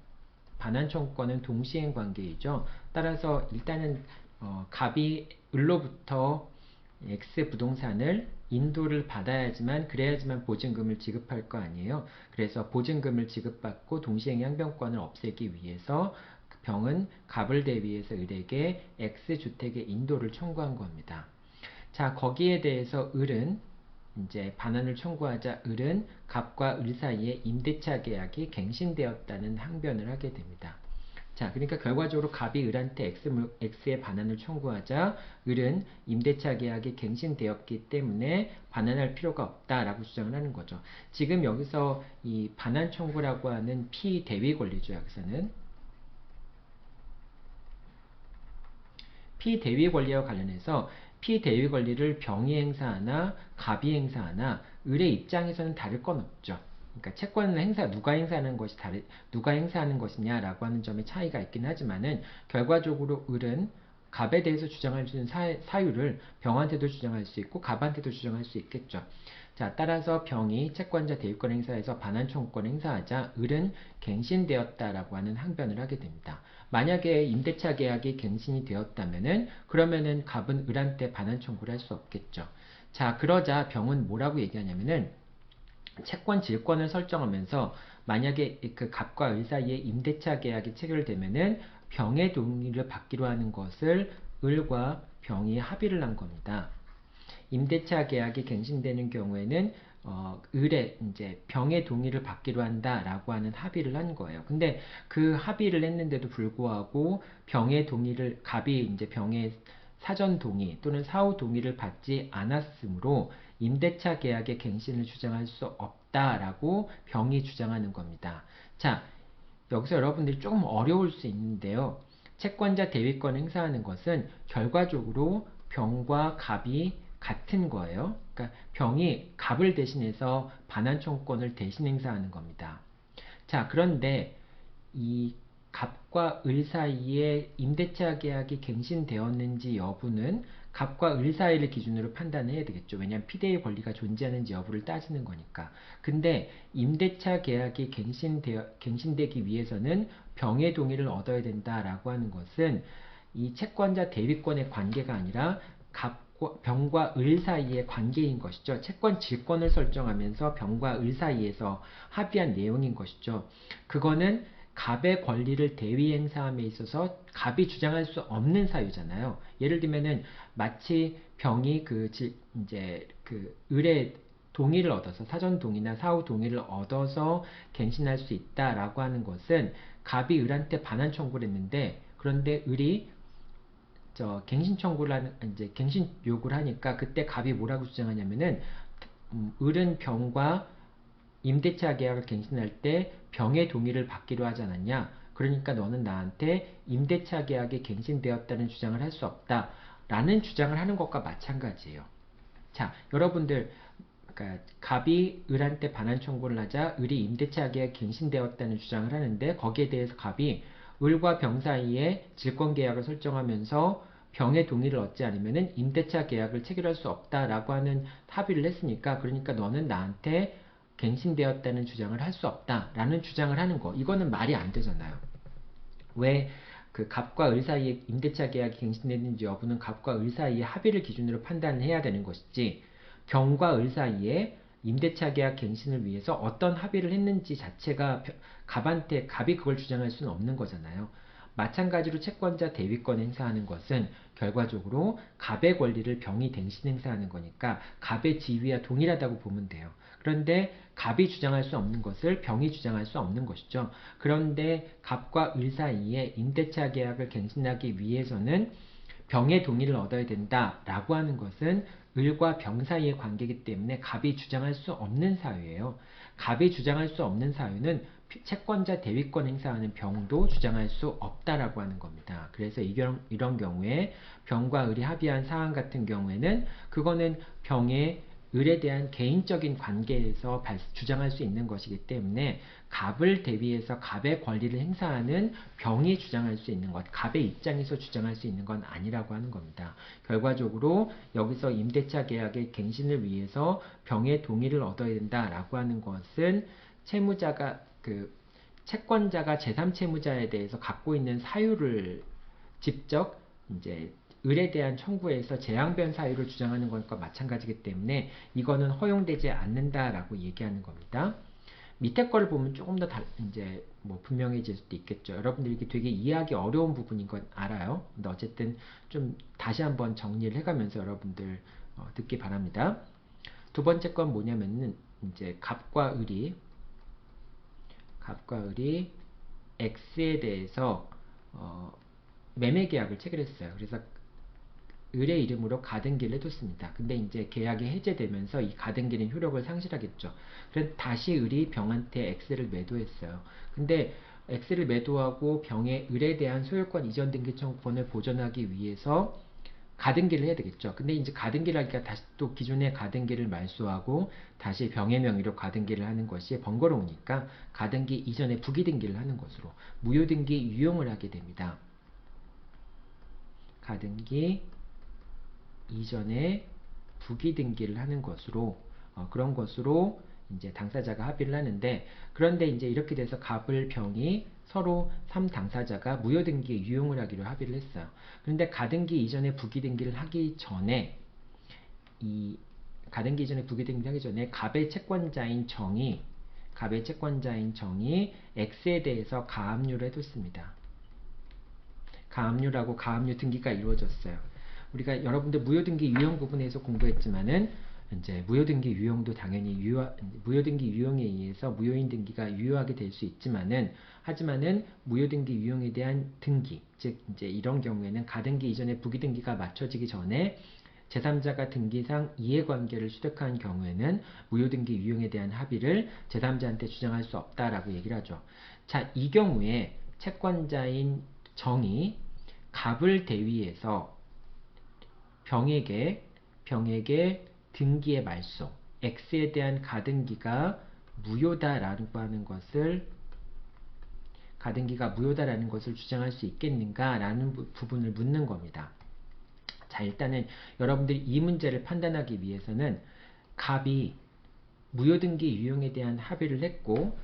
반환 청구권은 동시행 관계이죠. 따라서 일단은 갑이 을로부터 X 부동산을 인도를 받아야지만 그래야지만 보증금을 지급할 거 아니에요. 그래서 보증금을 지급받고 동시행 항변권을 없애기 위해서 병은 갑을 대위해서 을에게 X주택의 인도를 청구한 겁니다. 자, 거기에 대해서 을은 이제 반환을 청구하자 을은 갑과 을 사이에 임대차 계약이 갱신되었다는 항변을 하게 됩니다. 자, 그러니까 결과적으로 갑이 을한테 X의 반환을 청구하자 을은 임대차 계약이 갱신되었기 때문에 반환할 필요가 없다라고 주장을 하는 거죠. 지금 여기서 이 반환 청구라고 하는 피대위 권리죠. 여기서는 피대위 권리와 관련해서 피대위 권리를 병이 행사하나 갑이 행사하나 을의 입장에서는 다를 건 없죠. 그러니까 채권을 누가 행사하는 것이냐라고 하는 점에 차이가 있긴 하지만은 결과적으로 을은 갑에 대해서 주장할 수 있는 사유를 병한테도 주장할 수 있고 갑한테도 주장할 수 있겠죠. 자, 따라서 병이 채권자 대위권 행사에서 반환 청구권 행사하자 을은 갱신되었다라고 하는 항변을 하게 됩니다. 만약에 임대차 계약이 갱신이 되었다면은 그러면은 갑은 을한테 반환 청구를 할 수 없겠죠. 자, 그러자 병은 뭐라고 얘기하냐면은 채권 질권을 설정하면서 만약에 그 갑과 을 사이에 임대차 계약이 체결되면은 병의 동의를 받기로 하는 것을 을과 병이 합의를 한 겁니다. 임대차 계약이 갱신되는 경우에는 을의 이제 병의 동의를 받기로 한다라고 하는 합의를 한 거예요. 근데 그 합의를 했는데도 불구하고 병의 동의를 갑이 이제 병의 사전 동의 또는 사후 동의를 받지 않았으므로 임대차 계약의 갱신을 주장할 수 없다라고 병이 주장하는 겁니다. 자, 여기서 여러분들이 조금 어려울 수 있는데요. 채권자 대위권 행사하는 것은 결과적으로 병과 갑이 같은 거예요. 그러니까 병이 갑을 대신해서 반환 청구권을 대신 행사하는 겁니다. 자, 그런데 이 갑과 을 사이에 임대차 계약이 갱신되었는지 여부는 갑과 을 사이를 기준으로 판단해야 되겠죠. 왜냐하면 피대의 권리가 존재하는지 여부를 따지는 거니까. 근데 임대차 계약이 갱신되기 위해서는 병의 동의를 얻어야 된다라고 하는 것은 이 채권자 대위권의 관계가 아니라 병과 을 사이의 관계인 것이죠. 채권 질권을 설정하면서 병과 을 사이에서 합의한 내용인 것이죠. 그거는 갑의 권리를 대위 행사함에 있어서 갑이 주장할 수 없는 사유잖아요. 예를 들면은 마치 병이 이제 을의 동의를 얻어서 사전 동의나 사후 동의를 얻어서 갱신할 수 있다라고 하는 것은 갑이 을한테 반환 청구를 했는데 그런데 을이 갱신 청구를 이제 갱신 요구를 하니까 그때 갑이 뭐라고 주장하냐면은 을은 병과 임대차 계약을 갱신할 때 병의 동의를 받기로 하지 않았냐? 그러니까 너는 나한테 임대차 계약이 갱신되었다는 주장을 할 수 없다. 라는 주장을 하는 것과 마찬가지예요. 자, 여러분들 그러니까 갑이 을한테 반환 청구를 하자 을이 임대차 계약에 갱신되었다는 주장을 하는데 거기에 대해서 갑이 을과 병 사이에 질권 계약을 설정하면서 병의 동의를 얻지 않으면 임대차 계약을 체결할 수 없다라고 하는 합의를 했으니까 그러니까 너는 나한테 갱신되었다는 주장을 할 수 없다라는 주장을 하는 거. 이거는 말이 안 되잖아요. 왜 그 갑과 을 사이에 임대차 계약이 갱신됐는지 여부는 갑과 을 사이의 합의를 기준으로 판단을 해야 되는 것이지 병과 을 사이에 임대차 계약 갱신을 위해서 어떤 합의를 했는지 자체가 갑이 그걸 주장할 수는 없는 거잖아요. 마찬가지로 채권자 대위권 행사하는 것은 결과적으로 갑의 권리를 병이 대신 행사하는 거니까 갑의 지위와 동일하다고 보면 돼요. 그런데 갑이 주장할 수 없는 것을 병이 주장할 수 없는 것이죠. 그런데 갑과 을 사이에 임대차 계약을 갱신하기 위해서는 병의 동의를 얻어야 된다라고 하는 것은 을과 병 사이의 관계이기 때문에 갑이 주장할 수 없는 사유예요. 갑이 주장할 수 없는 사유는 채권자 대위권 행사하는 병도 주장할 수 없다라고 하는 겁니다. 그래서 이런 경우에 병과 을이 합의한 사안 같은 경우에는 그거는 병의 을에 대한 개인적인 관계에서 주장할 수 있는 것이기 때문에 갑을 대비해서 갑의 권리를 행사하는 병이 주장할 수 있는 것, 갑의 입장에서 주장할 수 있는 건 아니라고 하는 겁니다. 결과적으로 여기서 임대차 계약의 갱신을 위해서 병의 동의를 얻어야 된다라고 하는 것은 채무자가 채권자가 제3채무자에 대해서 갖고 있는 사유를 직접 이제 을에 대한 청구에서 재항변 사유를 주장하는 것과 마찬가지이기 때문에 이거는 허용되지 않는다라고 얘기하는 겁니다. 밑에 거를 보면 조금 더 이제 뭐 분명해질 수도 있겠죠. 여러분들이 이게 되게 이해하기 어려운 부분인 건 알아요. 근데 어쨌든 좀 다시 한번 정리를 해가면서 여러분들 듣기 바랍니다. 두 번째 건 뭐냐면은 이제 갑과 을이 X에 대해서 매매 계약을 체결했어요. 그래서 을의 이름으로 가등기를 해뒀습니다. 근데 이제 계약이 해제되면서 이 가등기는 효력을 상실하겠죠. 그래서 다시 을이 병한테 X를 매도했어요. 근데 X를 매도하고 병의 을에 대한 소유권 이전 등기 청구권을 보존하기 위해서 가등기를 해야 되겠죠. 근데 이제 가등기를 하니까 다시 또 기존의 가등기를 말소하고 다시 병의 명의로 가등기를 하는 것이 번거로우니까 가등기 이전에 부기등기를 하는 것으로 무효등기 유용을 하게 됩니다. 가등기 이전에 부기등기를 하는 것으로 그런 것으로 이제 당사자가 합의를 하는데 그런데 이제 이렇게 돼서 갑을 병이 서로 3당사자가 무효등기에 유용을 하기로 합의를 했어요. 그런데 가등기 이전에 부기등기를 하기 전에 가등기 이전에 부기등기를 하기 전에 갑의 채권자인 정이 X에 대해서 가압류를 해뒀습니다. 가압류라고 가압류 등기가 이루어졌어요. 우리가 여러분들 무효등기 유형 부분에서 공부했지만은 이제 무효등기 유형도 당연히 무효등기 유형에 의해서 무효인 등기가 유효하게 될 수 있지만은 하지만은 무효등기 유형에 대한 등기 즉 이제 이런 경우에는 가등기 이전에 부기등기가 맞춰지기 전에 제3자가 등기상 이해관계를 취득한 경우에는 무효등기 유형에 대한 합의를 제3자한테 주장할 수 없다라고 얘기를 하죠. 자, 이 경우에 채권자인 정이 갑을 대위해서 병에게 등기의 말소, X에 대한 가등기가 무효다라고 하는 것을 주장할 수 있겠는가라는 부분을 묻는 겁니다. 자, 일단은 여러분들이 이 문제를 판단하기 위해서는 갑이 무효등기 유형에 대한 합의를 했고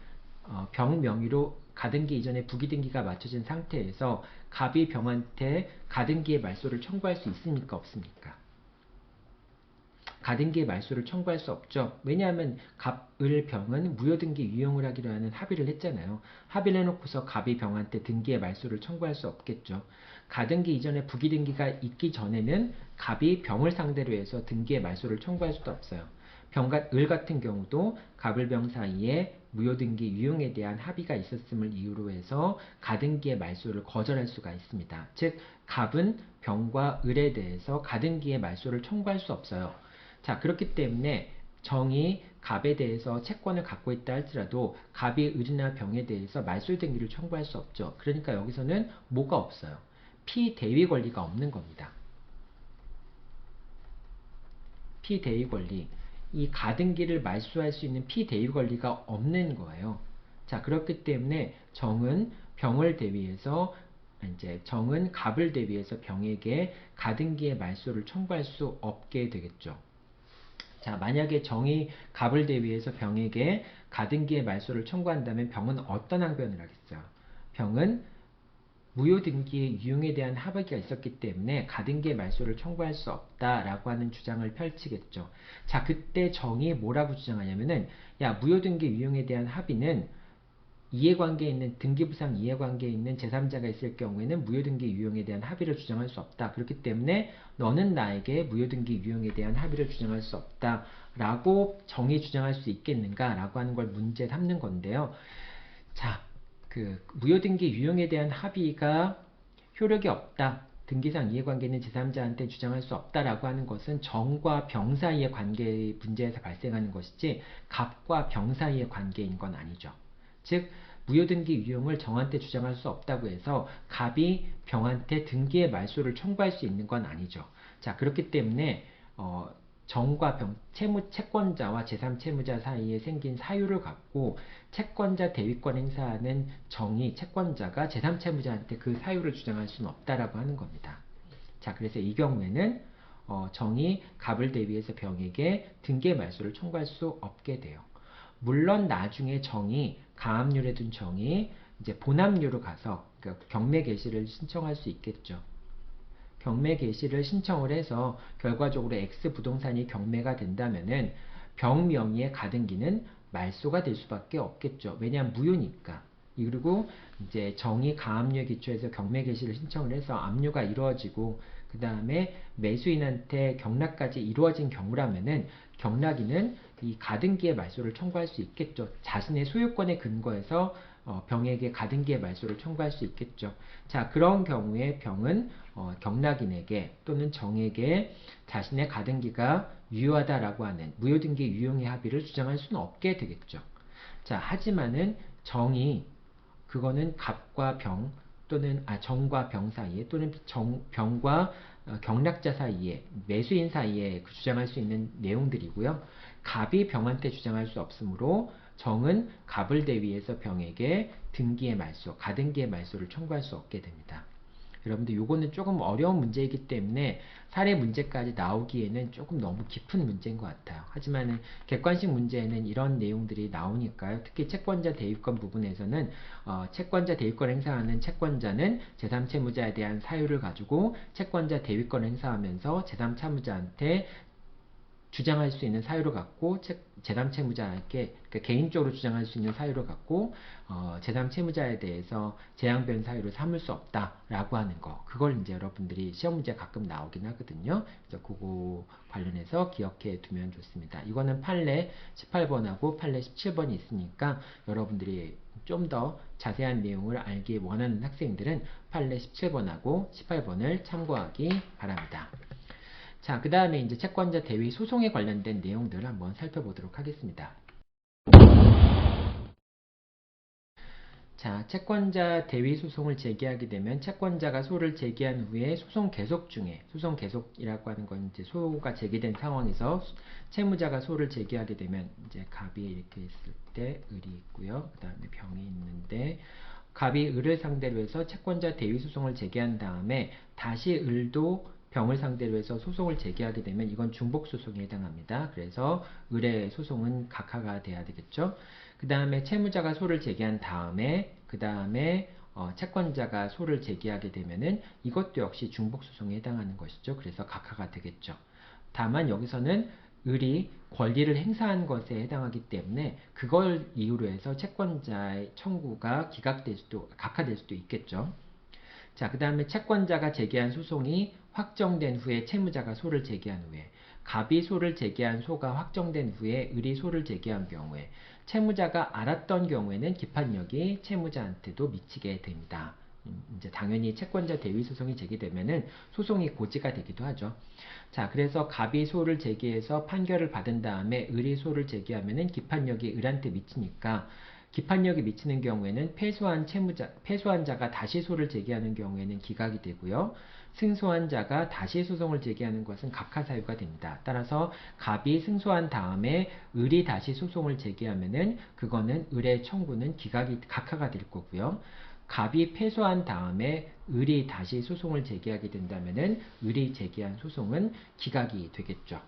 병 명의로 가등기 이전에 부기등기가 맞춰진 상태에서 갑이 병한테 가등기의 말소를 청구할 수 있습니까? 없습니까? 가등기의 말소를 청구할 수 없죠. 왜냐하면 갑, 을, 병은 무효등기 유형을 하기로 하는 합의를 했잖아요. 합의를 해놓고서 갑이 병한테 등기의 말소를 청구할 수 없겠죠. 가등기 이전에 부기등기가 있기 전에는 갑이 병을 상대로 해서 등기의 말소를 청구할 수도 없어요. 병과 을 같은 경우도 갑을 병 사이에 무효등기 유형에 대한 합의가 있었음을 이유로 해서 가등기의 말소를 거절할 수가 있습니다. 즉 갑은 병과 을에 대해서 가등기의 말소를 청구할 수 없어요. 자, 그렇기 때문에 정이 갑에 대해서 채권을 갖고 있다 할지라도 갑이 을이나 병에 대해서 말소 등기를 청구할 수 없죠. 그러니까 여기서는 뭐가 없어요? 피대위 권리가 없는 겁니다. 피대위 권리, 이 가등기를 말소할 수 있는 피대위 권리가 없는 거예요. 자, 그렇기 때문에 정은 병을 대위해서 이제 정은 갑을 대위해서 병에게 가등기의 말소를 청구할 수 없게 되겠죠. 자, 만약에 정이 갑을 대위해서 병에게 가등기의 말소를 청구한다면 병은 어떤 항변을 하겠어요? 병은 무효등기의 유용에 대한 합의가 있었기 때문에 가등기의 말소를 청구할 수 없다라고 하는 주장을 펼치겠죠. 자, 그때 정이 뭐라고 주장하냐면은, 야, 무효등기 유용에 대한 합의는 이해관계에 있는 등기부상 이해관계에 있는 제3자가 있을 경우에는 무효등기 유용에 대한 합의를 주장할 수 없다. 그렇기 때문에 너는 나에게 무효등기 유용에 대한 합의를 주장할 수 없다. 라고 정의 주장할 수 있겠는가? 라고 하는 걸 문제 삼는 건데요. 자, 그 무효등기 유용에 대한 합의가 효력이 없다. 등기상 이해관계는 제3자한테 주장할 수 없다라고 하는 것은 정과 병 사이의 관계 문제에서 발생하는 것이지 갑과 병 사이의 관계인 건 아니죠. 즉 무효등기 유용을 정한테 주장할 수 없다고 해서 갑이 병한테 등기의 말소를 청구할 수 있는 건 아니죠. 자, 그렇기 때문에 정과 병, 채권자와 제3채무자 사이에 생긴 사유를 갖고 채권자 대위권 행사하는 정이 채권자가 제3채무자한테 그 사유를 주장할 수는 없다라고 하는 겁니다. 자, 그래서 이 경우에는 정이 갑을 대위해서 병에게 등기의 말소를 청구할 수 없게 돼요. 물론 나중에 정이 가압류에 둔 정이 이제 본압류로 가서 그러니까 경매 개시를 신청할 수 있겠죠. 경매 개시를 신청을 해서 결과적으로 X 부동산이 경매가 된다면은 병 명의의 가등기는 말소가 될 수밖에 없겠죠. 왜냐하면 무효니까. 그리고 이제 정의 가압류에 기초해서 경매 개시를 신청을 해서 압류가 이루어지고 그 다음에 매수인한테 경락까지 이루어진 경우라면은 경락인은 이 가등기의 말소를 청구할 수 있겠죠. 자신의 소유권에 근거해서 병에게 가등기의 말소를 청구할 수 있겠죠. 자, 그런 경우에 병은 경락인에게 또는 정에게 자신의 가등기가 유효하다라고 하는 무효등기 유용의 합의를 주장할 수는 없게 되겠죠. 자, 하지만은 정이 그거는 갑과 병 또는 정과 병 사이에 또는 병과 경락자 사이에 매수인 사이에 주장할 수 있는 내용들이고요. 갑이 병한테 주장할 수 없으므로 정은 갑을 대위해서 병에게 등기의 말소, 가등기의 말소를 청구할 수 없게 됩니다. 여러분들 요거는 조금 어려운 문제이기 때문에 사례 문제까지 나오기에는 조금 너무 깊은 문제인 것 같아요. 하지만 객관식 문제에는 이런 내용들이 나오니까요. 특히 채권자 대위권 부분에서는 채권자 대위권 행사하는 채권자는 제3채무자에 대한 사유를 가지고 채권자 대위권 행사하면서 제3채무자한테 주장할 수 있는 사유를 갖고 제3채무자에게 그러니까 개인적으로 주장할 수 있는 사유를 갖고 제3채무자에 대해서 재항변 사유를 삼을 수 없다라고 하는 거 그걸 이제 여러분들이 시험 문제 가끔 나오긴 하거든요. 그래서 그거 관련해서 기억해 두면 좋습니다. 이거는 판례 18번하고 판례 17번이 있으니까 여러분들이 좀 더 자세한 내용을 알기 원하는 학생들은 판례 17번하고 18번을 참고하기 바랍니다. 자, 그 다음에 이제 채권자 대위 소송에 관련된 내용들을 한번 살펴보도록 하겠습니다. 자, 채권자 대위 소송을 제기하게 되면 채권자가 소를 제기한 후에 소송 계속 중에 소송 계속이라고 하는 건 이제 소가 제기된 상황에서 채무자가 소를 제기하게 되면 이제 갑이 이렇게 있을 때 을이 있고요. 그 다음에 병이 있는데 갑이 을을 상대로 해서 채권자 대위 소송을 제기한 다음에 다시 을도 병을 상대로 해서 소송을 제기하게 되면 이건 중복소송에 해당합니다. 그래서 을의 소송은 각하가 돼야 되겠죠. 그 다음에 채무자가 소를 제기한 다음에 그 다음에 채권자가 소를 제기하게 되면은 이것도 역시 중복소송에 해당하는 것이죠. 그래서 각하가 되겠죠. 다만 여기서는 을이 권리를 행사한 것에 해당하기 때문에 그걸 이유로 해서 채권자의 청구가 기각될 수도 각하될 수도 있겠죠. 자, 그 다음에 채권자가 제기한 소송이 확정된 후에 채무자가 소를 제기한 후에 갑이 소를 제기한 소가 확정된 후에 을이 소를 제기한 경우에 채무자가 알았던 경우에는 기판력이 채무자한테도 미치게 됩니다. 이제 당연히 채권자 대위 소송이 제기되면은 소송이 고지가 되기도 하죠. 자, 그래서 갑이 소를 제기해서 판결을 받은 다음에 을이 소를 제기하면은 기판력이 을한테 미치니까 기판력이 미치는 경우에는 패소한 자가 다시 소를 제기하는 경우에는 기각이 되고요. 승소한 자가 다시 소송을 제기하는 것은 각하사유가 됩니다. 따라서 갑이 승소한 다음에 을이 다시 소송을 제기하면은 그거는 을의 청구는 각하가 될 거고요. 갑이 패소한 다음에 을이 다시 소송을 제기하게 된다면은 을이 제기한 소송은 기각이 되겠죠.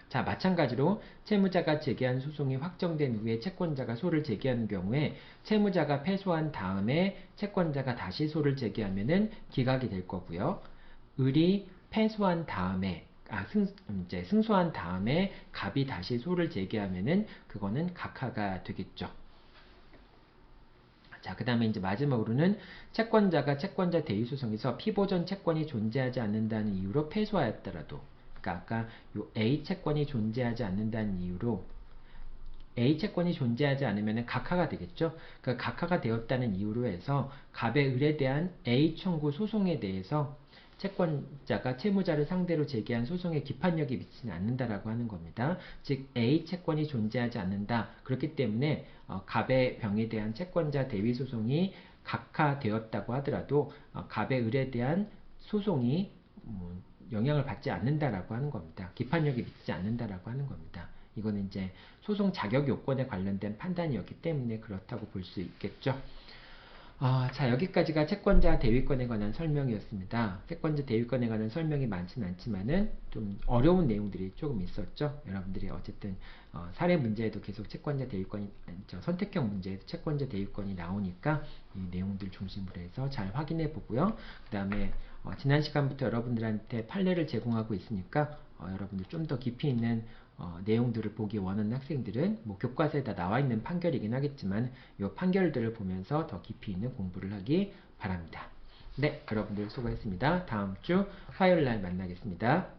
자, 마찬가지로 채무자가 제기한 소송이 확정된 후에 채권자가 소를 제기하는 경우에 채무자가 패소한 다음에 채권자가 다시 소를 제기하면은 기각이 될 거고요. 을이 패소한 다음에 승소한 다음에 갑이 다시 소를 제기하면은 그거는 각하가 되겠죠. 자, 그 다음에 이제 마지막으로는 채권자가 채권자 대위소송에서 피보전 채권이 존재하지 않는다는 이유로 패소하였더라도, 그러니까 아까 요 A 채권이 존재하지 않는다는 이유로 A 채권이 존재하지 않으면 각하가 되겠죠. 그 각하가 되었다는 이유로 해서 갑의 을에 대한 A 청구 소송에 대해서 채권자가 채무자를 상대로 제기한 소송에 기판력이 미치지 않는다라고 하는 겁니다. 즉 A 채권이 존재하지 않는다. 그렇기 때문에 갑의 병에 대한 채권자 대위 소송이 각하되었다고 하더라도 갑의 을에 대한 소송이 영향을 받지 않는다라고 하는 겁니다. 기판력이 미치지 않는다라고 하는 겁니다. 이거는 이제 소송 자격 요건에 관련된 판단이었기 때문에 그렇다고 볼 수 있겠죠. 자, 여기까지가 채권자 대위권에 관한 설명이었습니다. 채권자 대위권에 관한 설명이 많지는 않지만은 좀 어려운 내용들이 조금 있었죠. 여러분들이 어쨌든 사례 문제에도 계속 채권자 대위권이 선택형 문제에도 채권자 대위권이 나오니까 이 내용들 중심으로 해서 잘 확인해 보고요. 그 다음에 지난 시간부터 여러분들한테 판례를 제공하고 있으니까 여러분들 좀 더 깊이 있는 내용들을 보기 원하는 학생들은 뭐 교과서에 다 나와 있는 판결이긴 하겠지만 이 판결들을 보면서 더 깊이 있는 공부를 하기 바랍니다. 네, 여러분들 수고했습니다. 다음 주 화요일 날 만나겠습니다.